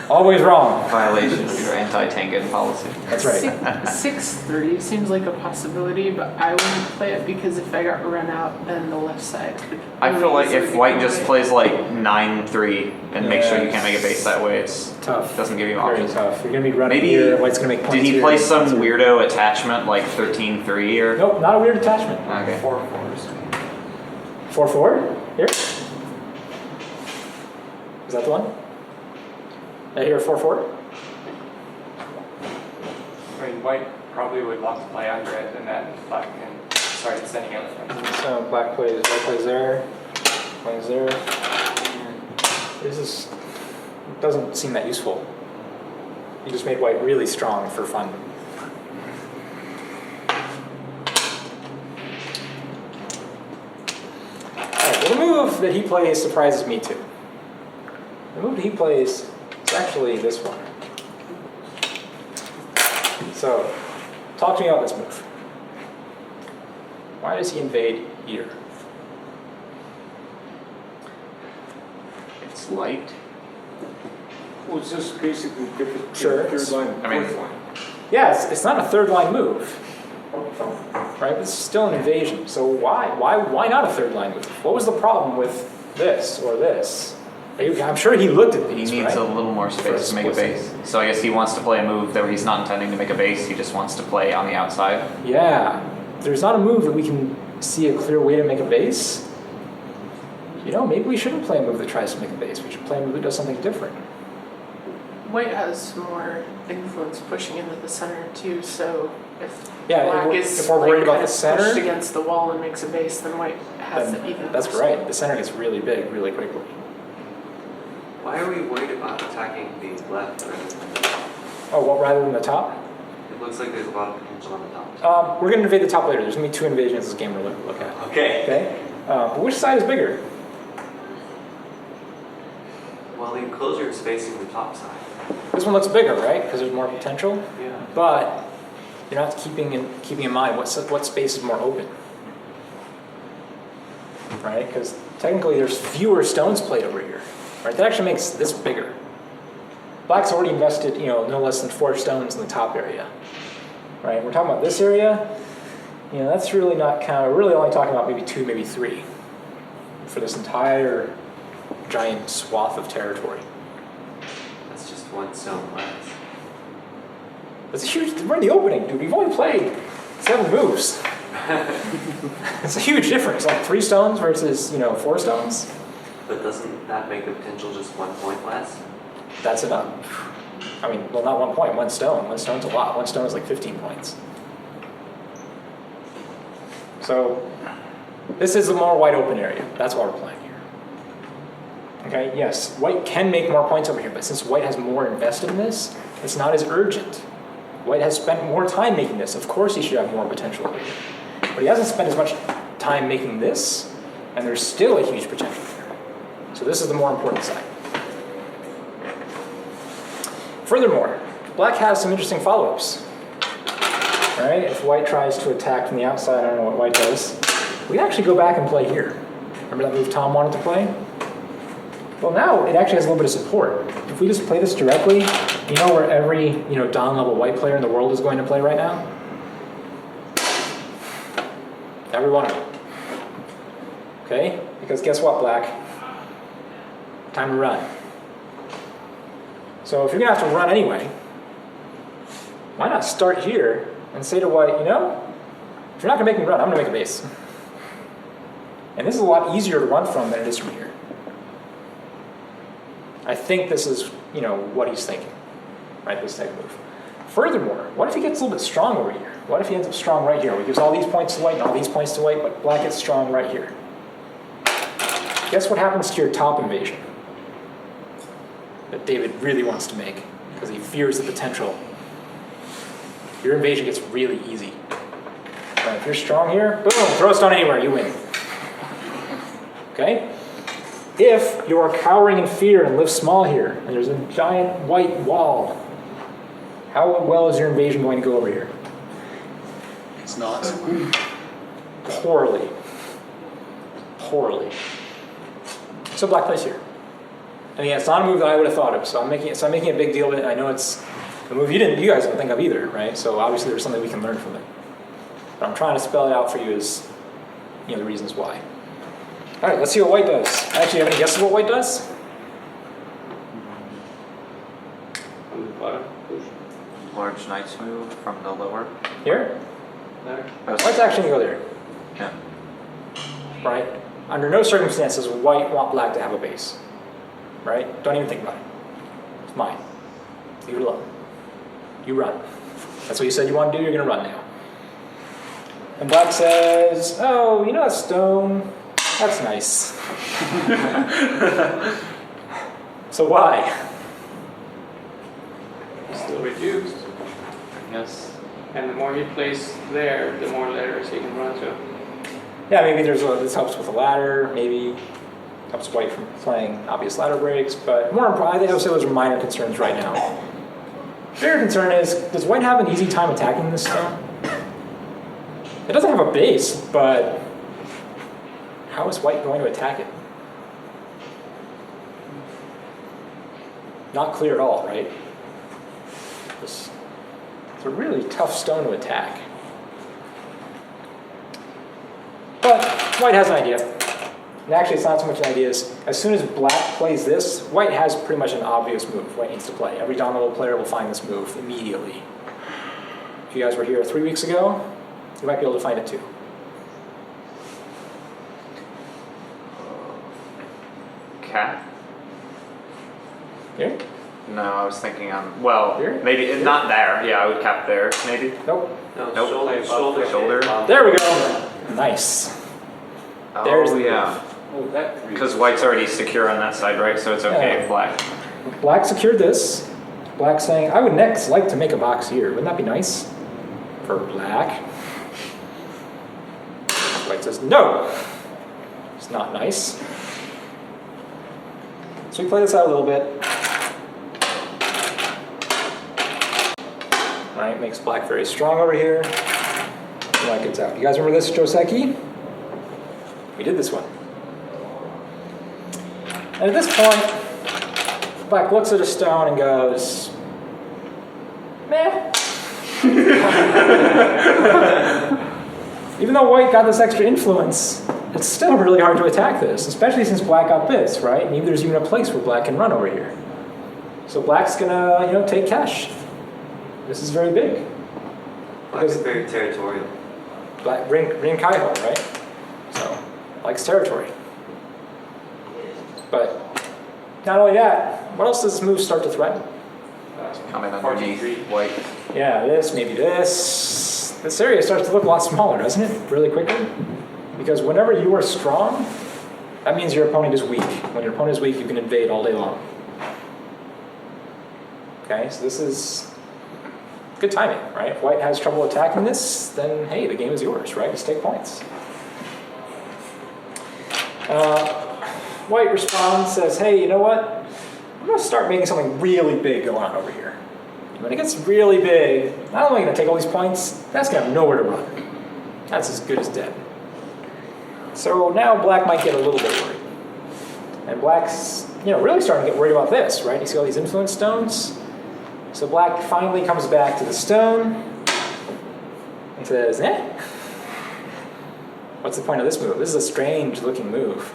Always wrong. violation of your anti-Tangen policy. That's right. 6-3 seems like a possibility, but I wouldn't play it because if I got run out, then the left side could. I feel like really if easily white get just away. plays like 9-3 and makes sure you Yeah, can't make a base that way, it's Tough. doesn't give you Very options. tough. You're going to be running Maybe here. White's going to make points Did he here. play some weirdo attachment like 13-3 or? Nope, not a weird attachment. Okay. 4-4? Here? Is that the one? I hear 4-4? I mean, white probably would love to play under it, and then black can start extending out from it. So black plays, white plays there, plays there. This is, it doesn't seem that useful. You just made white really strong for fun. Alright, well the move that he plays surprises me too. The move that he plays is actually this one. So, talk to me about this move. Why does he invade here? It's light. Well, it's just basically different Sure. third line, I mean- fourth line. Yeah, it's not a third line move, right? This is still an invasion. So why not a third line move? What was the problem with this or this? I'm sure he looked at He these, needs right? a little more space to make a base. So I guess he wants to play a move that he's not intending to make a base. He just wants to play on the outside. Yeah, there's not a move that we can see a clear way to make a base. You know, maybe we shouldn't play a move that tries to make a base. We should play a move that does something different. White has more influence pushing into the center too, so if Yeah, black if is we're worried like about kind the of center, pushed against the wall and makes a base, then white has then it even. that's more right. The center gets really big really quickly. Why are we worried about attacking the left? Oh, well, rather than the top? It looks like there's a lot of potential on the top. We're going to invade the top later. There's going to be 2 invasions this game we're going to look at. Okay. Okay? But which side is bigger? Well, the enclosure is facing the top side. This one looks bigger, right? Because there's more potential. Yeah. But you're not keeping in mind what space is more open, right? Because technically there's fewer stones played over here, right? That actually makes this bigger. Black's already invested, no less than 4 stones in the top area, right? We're talking about this area. That's really not we're really only talking about maybe 2, maybe 3 for this entire giant swath of territory. That's just one stone less. It's a huge, we're in the opening, dude. We've only played 7 moves. It's a huge difference, like 3 stones versus, 4 stones. But doesn't that make the potential just 1 point less? That's enough. I mean, well, not 1 point, 1 stone. 1 stone's a lot. 1 stone is like 15 points. So, this is a more wide open area. That's why we're playing here. Okay, yes, white can make more points over here, but since white has more invested in this, it's not as urgent. White has spent more time making this. Of course he should have more potential over here. But he hasn't spent as much time making this, and there's still a huge potential here. So this is the more important side. Furthermore, black has some interesting follow-ups. Right? If white tries to attack from the outside, I don't know what white does. We actually go back and play here. Remember that move Tom wanted to play? Well, now it actually has a little bit of support. If we just play this directly, you know where every Don level white player in the world is going to play right now? Every one of them. Okay? Because guess what, black? Time to run. So if you're gonna have to run anyway, why not start here and say to white, you know, if you're not gonna make me run, I'm gonna make a base. And this is a lot easier to run from than it is from here. I think this is, you know, what he's thinking, right? This type of move. Furthermore, what if he gets a little bit strong over here? What if he ends up strong right here? He gives all these points to white and all these points to white, but black gets strong right here. Guess what happens to your top invasion that David really wants to make because he fears the potential? Your invasion gets really easy. And if you're strong here, boom, throw a stone anywhere, you win. Okay? If you are cowering in fear and live small here, and there's a giant white wall, how well is your invasion going to go over here? It's not. Poorly. Poorly. So black plays here. And again, it's not a move that I would have thought of, so I'm making a big deal of it. I know it's a move you guys don't think of either, right? So obviously there's something we can learn from it. But I'm trying to spell it out for you as, you know, the reasons why. All right, let's see what white does. Actually, have any guesses what white does? On the bottom, push. Large knight's move from the lower. Here? There. White's actually gonna go there, Yeah. right? Under no circumstances will white want black to have a base, right? Don't even think about it. It's mine. Leave it alone. You run. That's what you said you want to do, you're gonna run now. And black says, oh, you know that stone? That's nice. So why? Still reduced. Yes. And the more he plays there, the more letters he can run to. Yeah, maybe this helps with a ladder, maybe helps white from playing obvious ladder breaks, but more importantly, I would say those are minor concerns right now. Bigger concern is, does white have an easy time attacking this stone? It doesn't have a base, but how is white going to attack it? Not clear at all, right? It's a really tough stone to attack. But white has an idea. And actually, it's not so much an idea as soon as black plays this, white has pretty much an obvious move white needs to play. Every dominant player will find this move immediately. If you guys were here 3 weeks ago, you might be able to find it too. Cat? Here? No, I was thinking on, well, Here? maybe, not there. Yeah, I would cap there, maybe. Nope. No, Nope. shoulder. There we go. Nice. There's Oh, the yeah. Oh, that. Because white's already secure on that side, right? So it's okay Yeah. if black. Black secured this. Black saying, I would next like to make a box here. Wouldn't that be nice? For black. White says, no. It's not nice. So we play this out a little bit. Alright, makes black very strong over here. Black gets out. You guys remember this, Joseki? We did this one. And at this point, black looks at a stone and goes, meh. Even though white got this extra influence, it's still really hard to attack this, especially since black got this, right? And there's even a place where black can run over here. So black's gonna, take cash. This is very big. Black is very territorial. Black Rin Kaiho, right? So, likes territory. But not only that, what else does this move start to threaten? Coming underneath white. Yeah, this, maybe this. This area starts to look a lot smaller, doesn't it? Really quickly? Because whenever you are strong, that means your opponent is weak. When your opponent is weak, you can invade all day long. Okay, so this is good timing, right? If white has trouble attacking this, then hey, the game is yours, right? Just take points. White responds, says, hey, you know what? I'm gonna start making something really big go on over here. When it gets really big, not only am I gonna take all these points, that's gonna have nowhere to run. That's as good as dead. So now black might get a little bit worried. And black's, really starting to get worried about this, right? You see all these influence stones? So black finally comes back to the stone and says, What's the point of this move? This is a strange looking move.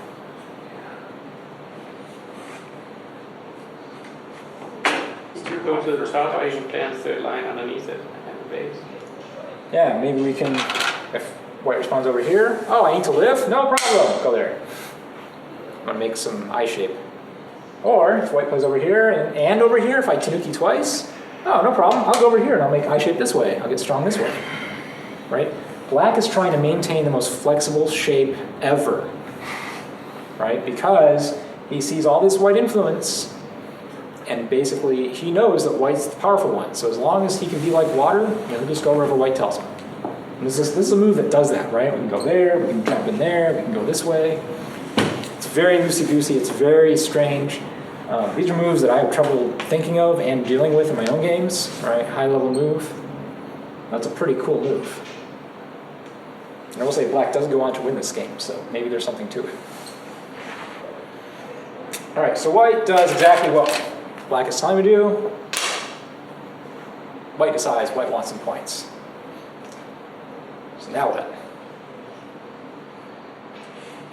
You go to the top, I can plant third line underneath it and the base. Yeah, maybe we can, if white responds over here, oh, I need to live? No problem, go there. I'm gonna make some eye shape. Or if white plays over here and over here, if I tanuki twice, oh, no problem, I'll go over here and I'll make eye shape this way. I'll get strong this way, right? Black is trying to maintain the most flexible shape ever, right? Because he sees all this white influence, and basically he knows that white's the powerful one. So as long as he can be like water, he'll just go wherever white tells him. And this is a move that does that, right? We can go there, we can jump in there, we can go this way. It's very loosey-goosey, it's very strange. These are moves that I have trouble thinking of and dealing with in my own games, right? High-level move. That's a pretty cool move. And I will say black does go on to win this game, so maybe there's something to it. All right, so white does exactly what black is telling him to do. White decides white wants some points. So now what?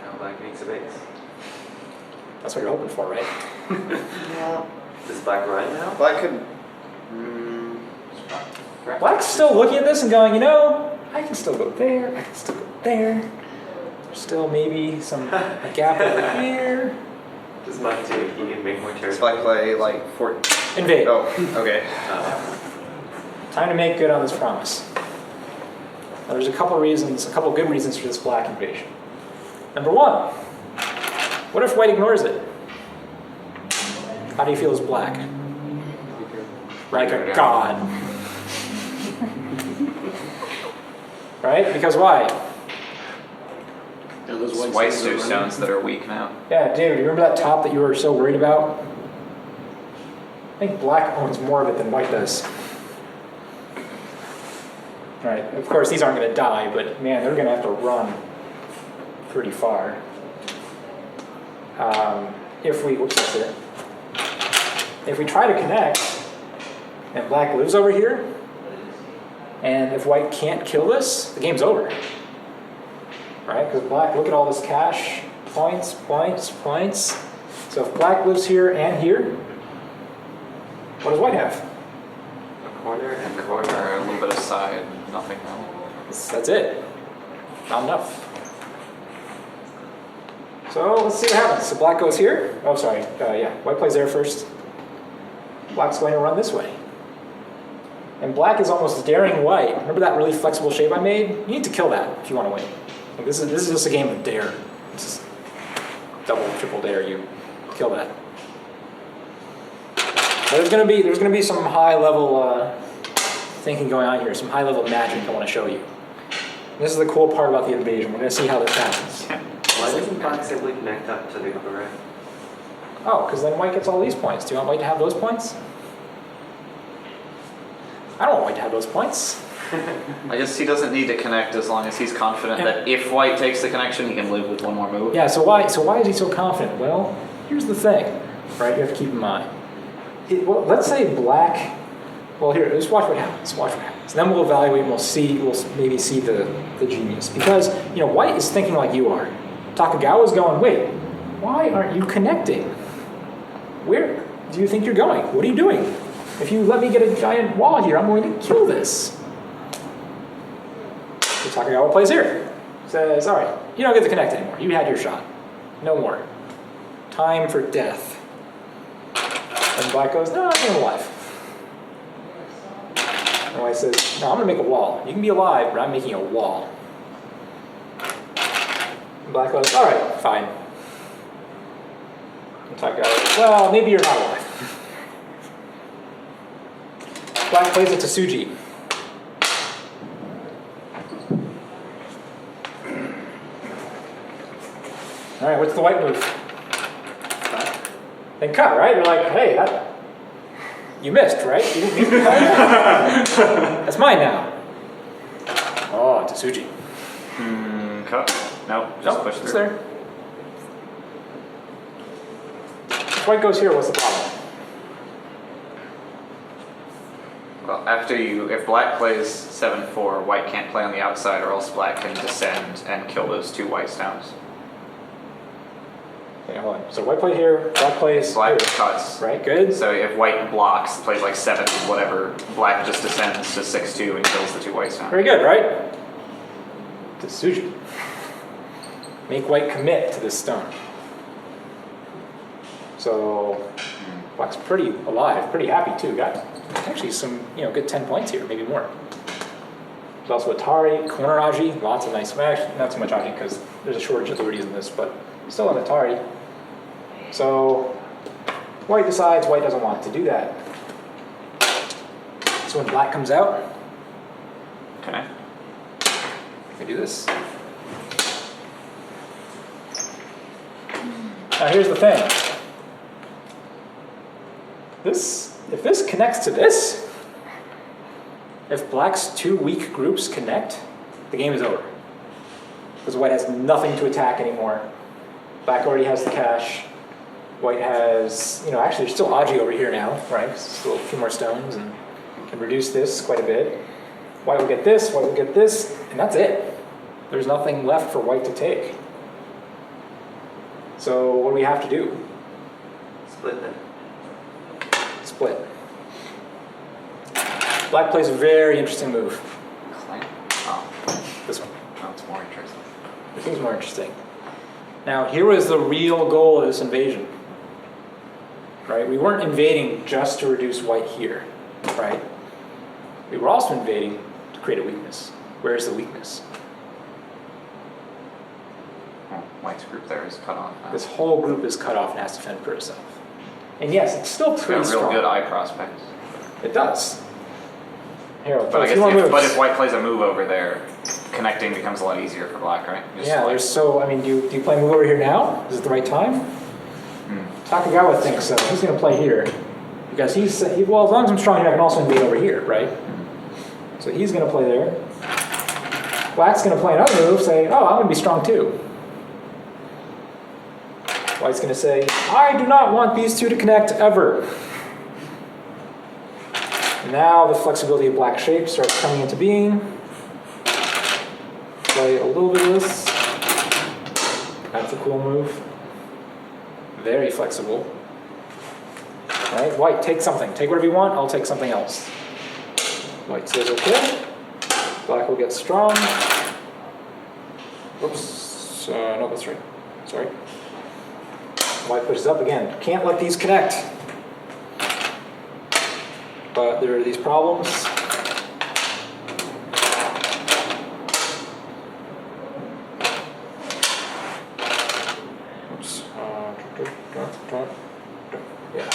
Now black makes a base. That's what you're hoping for, right? Yeah. Does black run now? Black could. Black's still looking at this and going, you know, I can still go there, I can still go there. There's still maybe a gap over here. Does black do? He can make more Does territory. black play like 4? Invade. Oh, okay. Time to make good on this promise. Now, there's a couple good reasons for this black invasion. Number one, what if white ignores it? How do you feel as black? Like a god. Right? Because why? Yeah, those White white do stones that are weak now. Yeah, David, do you remember that top that you were so worried about? I think black owns more of it than white does. Right, of course these aren't going to die, but man, they're going to have to run pretty far. If we try to connect, and black lives over here, and if white can't kill this, the game's over. Right, because black, look at all this cash, points. So if black lives here and here, what does white have? A corner and a Corner, corner. a little bit of side, nothing else. That's it. Not enough. So let's see what happens. So black goes here. Oh, sorry. Yeah, white plays there first. Black's going to run this way. And black is almost daring white. Remember that really flexible shape I made? You need to kill that if you want to win. Like this is just a game of dare. It's just double, triple dare. You kill that. But there's gonna be some high level thinking going on here. Some high level magic I want to show you. And this is the cool part about the invasion. We're gonna see how this happens. Why doesn't black simply connect up to the upper right? Oh, because then white gets all these points. Do you want white to have those points? I don't want white to have those points. I guess he doesn't need to connect as long as he's confident that if white takes the connection, he can live with one more move. Yeah, so why is he so confident? Well, here's the thing, right? You have to keep in mind. Well, let's say black. Well, here, just watch what happens. Watch what happens. Then we'll evaluate. And we'll maybe see the genius, because white is thinking like you are. Takagawa's going, wait, why aren't you connecting? Where do you think you're going? What are you doing? If you let me get a giant wall here, I'm going to kill this. So Takagawa plays here. Says, all right, you don't get to connect anymore. You had your shot. No more. Time for death. And black goes, no, I'm alive. And white says, no, I'm going to make a wall. You can be alive, but I'm making a wall. And black goes, all right, fine. And Takagawa goes, well, maybe you're not alive. Black plays it to Suji. All right, what's the white move? Then cut, right? You're like, hey, you missed, right? You didn't mean to cut. That's mine now. Oh, to Suji. Cut? No, just push through. It's there. If white goes here, what's the problem? Well, if black plays 7-4, white can't play on the outside, or else black can descend and kill those 2 white stones. Okay, hold on. So white play here, black plays Black here. cuts. Right, good. So if white blocks, plays like 7, whatever, black just descends to 6-2 and kills the 2 white stones. Very good, right? To Suji. Make white commit to this stone. So black's pretty alive, pretty happy too. Got actually some, good 10 points here, maybe more. There's also Atari, corner Aji, lots of nice, well, actually not so much Aji because there's a shortage of liberties in this, but still an Atari. So white decides white doesn't want to do that. So when black comes out, Okay. we do this. Now here's the thing. If this connects to this, if black's 2 weak groups connect, the game is over. Because white has nothing to attack anymore. Black already has the cash. White has, actually there's still Aji over here now, right? Still a few more stones and can reduce this quite a bit. White will get this, white will get this, and that's it. There's nothing left for white to take. So what do we have to do? Split then. Split. Black plays a very interesting move. Clank. Oh, This one. that's more interesting. This one's more interesting. Now, here was the real goal of this invasion. Right? We weren't invading just to reduce white here, right? We were also invading to create a weakness. Where's the weakness? Well, white's group there is cut off. This whole group is cut off and has to fend for itself. And yes, it's still It's got pretty a real strong. good eye prospect. It does. Harold, But I a guess few more if, moves. but if white plays a move over there, connecting becomes a lot easier for black, right? Just Yeah, like- do you play a move over here now? Is it the right time? Takagawa thinks so. He's going to play here. Because as long as I'm strong here, I can also invade over here, right? So he's going to play there. Black's going to play another move, say, oh, I'm going to be strong too. White's going to say, I do not want these two to connect ever. And now the flexibility of black shape starts coming into being. Play a little bit of this. That's a cool move. Very flexible. All right, white, take something. Take whatever you want, I'll take something else. White says okay. Black will get strong. Whoops, no, that's right. Sorry. White pushes up again. Can't let these connect. But there are these problems. Oops. Yeah.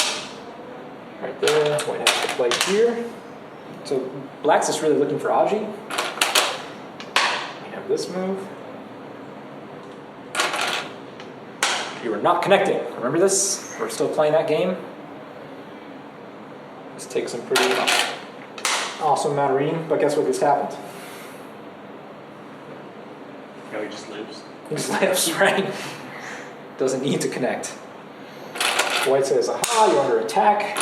Right there. White has to play here. So black's just really looking for Aji. We have this move. You are not connecting. Remember this? We're still playing that game. This takes some pretty awesome amount of reading, but guess what just happened? No, he just lives. He just lives, right? Doesn't need to connect. White says, aha, you're under attack.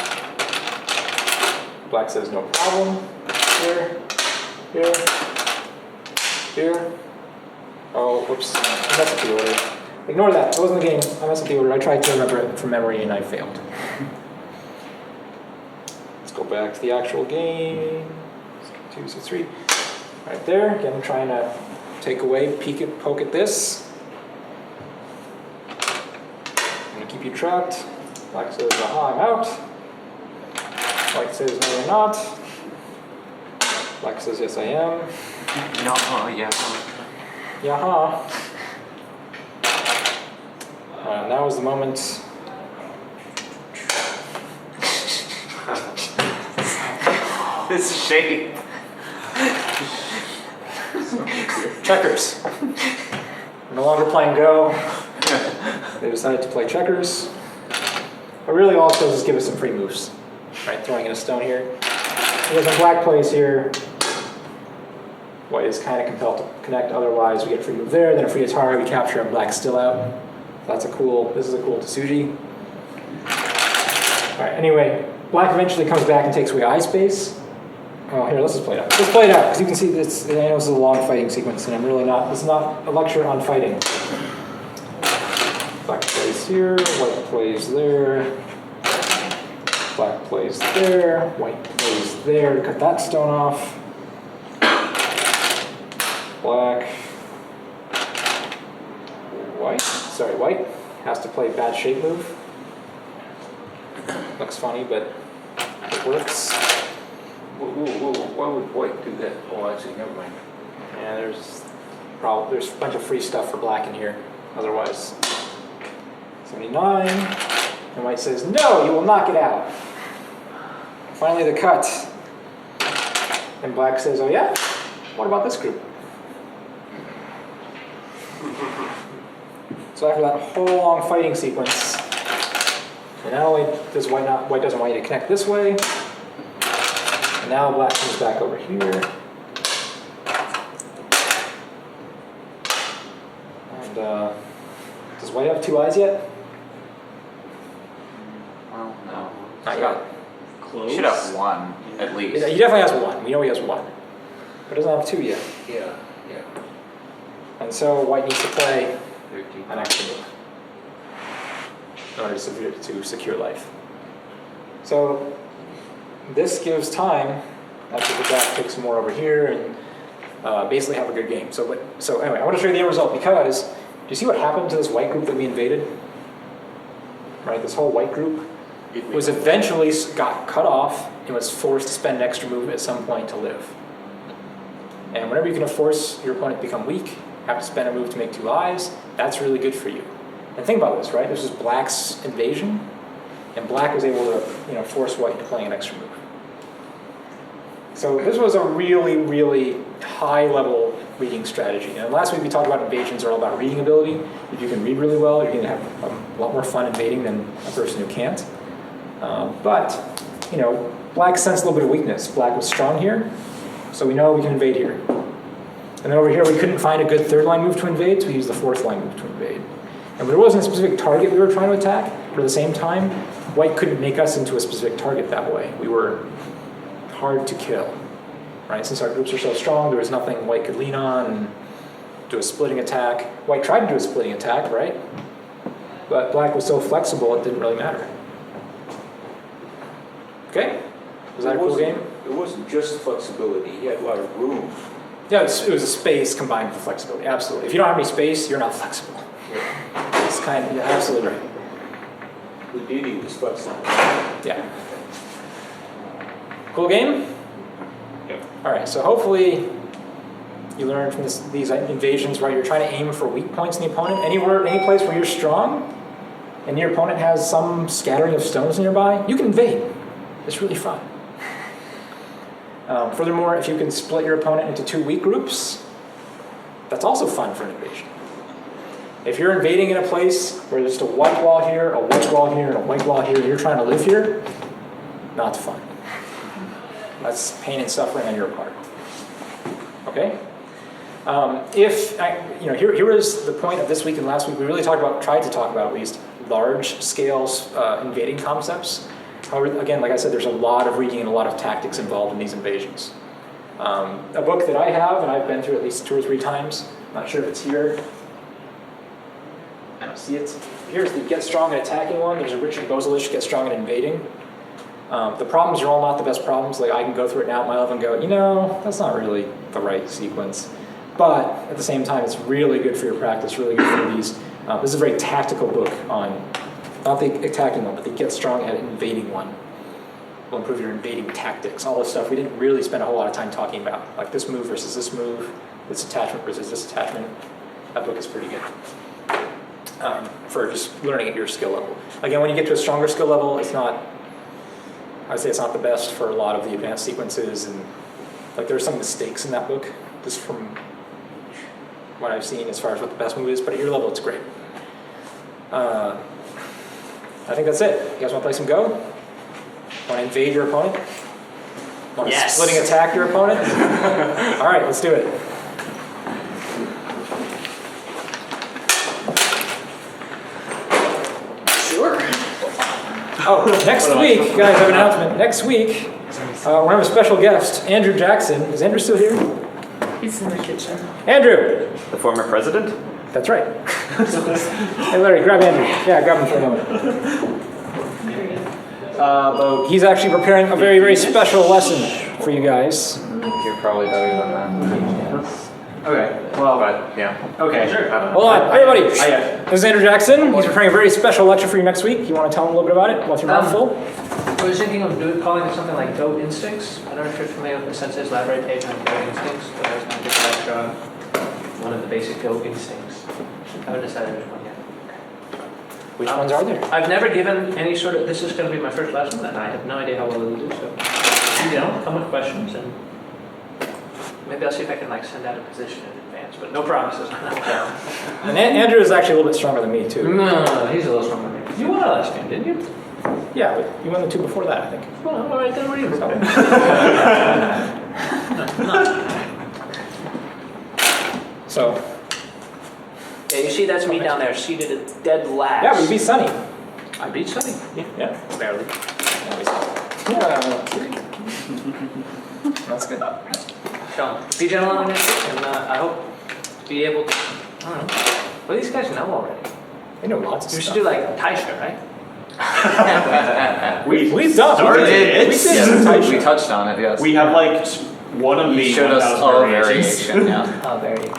Black says, no problem. Here, here, here. Oh, whoops, I messed up the order. Ignore that, it wasn't the game. I messed up the order. I tried to remember it from memory and I failed. Let's go back to the actual game. 2, 6, 3. Right there. Again, I'm trying to take away, peek it, poke at this. I'm going to keep you trapped. Black says, aha, I'm out. White says, no, you're not. Black says, yes, I am. No, yeah. Yaha. Now is the moment. This is shady. Checkers. We're no longer playing Go. They decided to play checkers. But really all it does is give us some free moves. Right, throwing in a stone here. Because when black plays here, white is kind of compelled to connect, otherwise we get a free move there, then a free Atari, we capture and black's still out. This is a cool Tsuji. Alright, anyway, black eventually comes back and takes away eye space. Oh, here, let's just play it out. Let's play it out, because you can see this, I know this is a long fighting sequence, and I'm really not, this is not a lecture on fighting. Black plays here, white plays there. Black plays there, white plays there to cut that stone off. Black. White has to play bad shape move. Looks funny, but it works. Whoa, why would white do that? Oh, actually, never mind. Yeah, there's a bunch of free stuff for black in here. Otherwise, 79. And white says, no, you will knock it out. Finally, the cut. And black says, oh yeah? What about this group? So after that whole long fighting sequence, and not only does white doesn't want you to connect this way, and now black comes back over here. And does white have 2 eyes yet? Well, no. Not yet. He should have 1, at least. He definitely has 1. We know he has 1. But doesn't have 2 yet. Yeah. And so white needs to play 13. an extra move in order to secure life. So this gives time after the black takes some more over here and basically have a good game. So anyway, I want to show you the end result because do you see what happened to this white group that we invaded? Right, this whole white group was eventually got cut off and was forced to spend an extra move at some point to live. And whenever you can force your opponent to become weak, have to spend a move to make 2 eyes, that's really good for you. And think about this, right? This is black's invasion, and black was able to, force white into playing an extra move. So this was a really, really high-level reading strategy. And last week we talked about invasions are all about reading ability. If you can read really well, you're going to have a lot more fun invading than a person who can't. But black sensed a little bit of weakness. Black was strong here, so we know we can invade here. And then over here we couldn't find a good 3rd line move to invade, so we used the 4th line move to invade. And there wasn't a specific target we were trying to attack, but at the same time, white couldn't make us into a specific target that way. We were hard to kill, right? Since our groups are so strong, there was nothing white could lean on and do a splitting attack. White tried to do a splitting attack, right? But black was so flexible, it didn't really matter. Okay? Was that a cool game? It wasn't just flexibility. He had a lot of room. Yeah, it was a space combined with flexibility, absolutely. If you don't have any space, you're not flexible. It's you're absolutely right. Houdini was flexible. Yeah. Cool game? Yep. All right, so hopefully you learned from these invasions, right? You're trying to aim for weak points in the opponent. Any place where you're strong and your opponent has some scattering of stones nearby, you can invade. It's really fun. Furthermore, if you can split your opponent into 2 weak groups, that's also fun for an invasion. If you're invading in a place where there's just a white wall here, a white wall here, and a white wall here, and you're trying to live here, not fun. That's pain and suffering on your part. Okay? Here is the point of this week and last week. We really tried to talk about at least large scale invading concepts. However, again, like I said, there's a lot of reading and a lot of tactics involved in these invasions. A book that I have, and I've been through at least 2 or 3 times, not sure if it's here. I don't see it. Here's the Get Strong at Attacking one. There's a Richard Bozelich Get Strong at Invading. The problems are all not the best problems. Like I can go through it now at my level and go, that's not really the right sequence. But at the same time, it's really good for your practice, really good for these. This is a very tactical book on, not the attacking one, but the Get Strong at Invading one. Will improve your invading tactics, all this stuff we didn't really spend a whole lot of time talking about. Like this move versus this move, this attachment versus this attachment. That book is pretty good. For just learning at your skill level. Again, when you get to a stronger skill level, I'd say it's not the best for a lot of the advanced sequences, and like there's some mistakes in that book, just from what I've seen as far as what the best move is, but at your level it's great. I think that's it. You guys want to play some Go? Want to invade your opponent? Want to splitting attack your opponent? All right, let's do it. Sure. Oh, next week, guys, I have an announcement. Next week, We're having a special guest, Andrew Jackson. Is Andrew still here? He's in the kitchen. Andrew! The former president? That's right. Hey Larry, grab Andrew. Yeah, grab him for a moment. He's actually preparing a very, very special lesson for you guys. You're probably better than that. Okay, well, But, yeah. okay, sure. Hold on, hey buddy. Yeah. This is Andrew Jackson. He's preparing a very special lecture for you next week. You want to tell him a little bit about it? What's your mouth full? I was thinking of calling it something like goat instincts. I don't know if you're familiar with the Sensei's library page on goat instincts, but I was going to give a lecture on one of the basic goat instincts. I haven't decided which one yet. Which ones are there? I've never given any sort of, this is going to be my first lesson, and I have no idea how well it will do, so, come with questions, and maybe I'll see if I can send out a position in advance, but no promises. And Andrew is actually a little bit stronger than me, too. No, he's a little stronger than me. You won last game, didn't you? Yeah, but you won the two before that, I think. Well, all right, then what are you So, Yeah, you see, that's me down there, seated at dead last. yeah, but you beat Sunny. I beat Sunny. Yeah. Barely. Yeah, that's good. So, be gentle on next week, and I hope to be able to, I don't know. Well, these guys know already. They know lots of We should stuff. do Taisha, right? We've done. We did. We did Yes, some Taisha. we touched on it, yes. We have one of You the showed us 1,000 all variations. variation, yeah. Oh, very.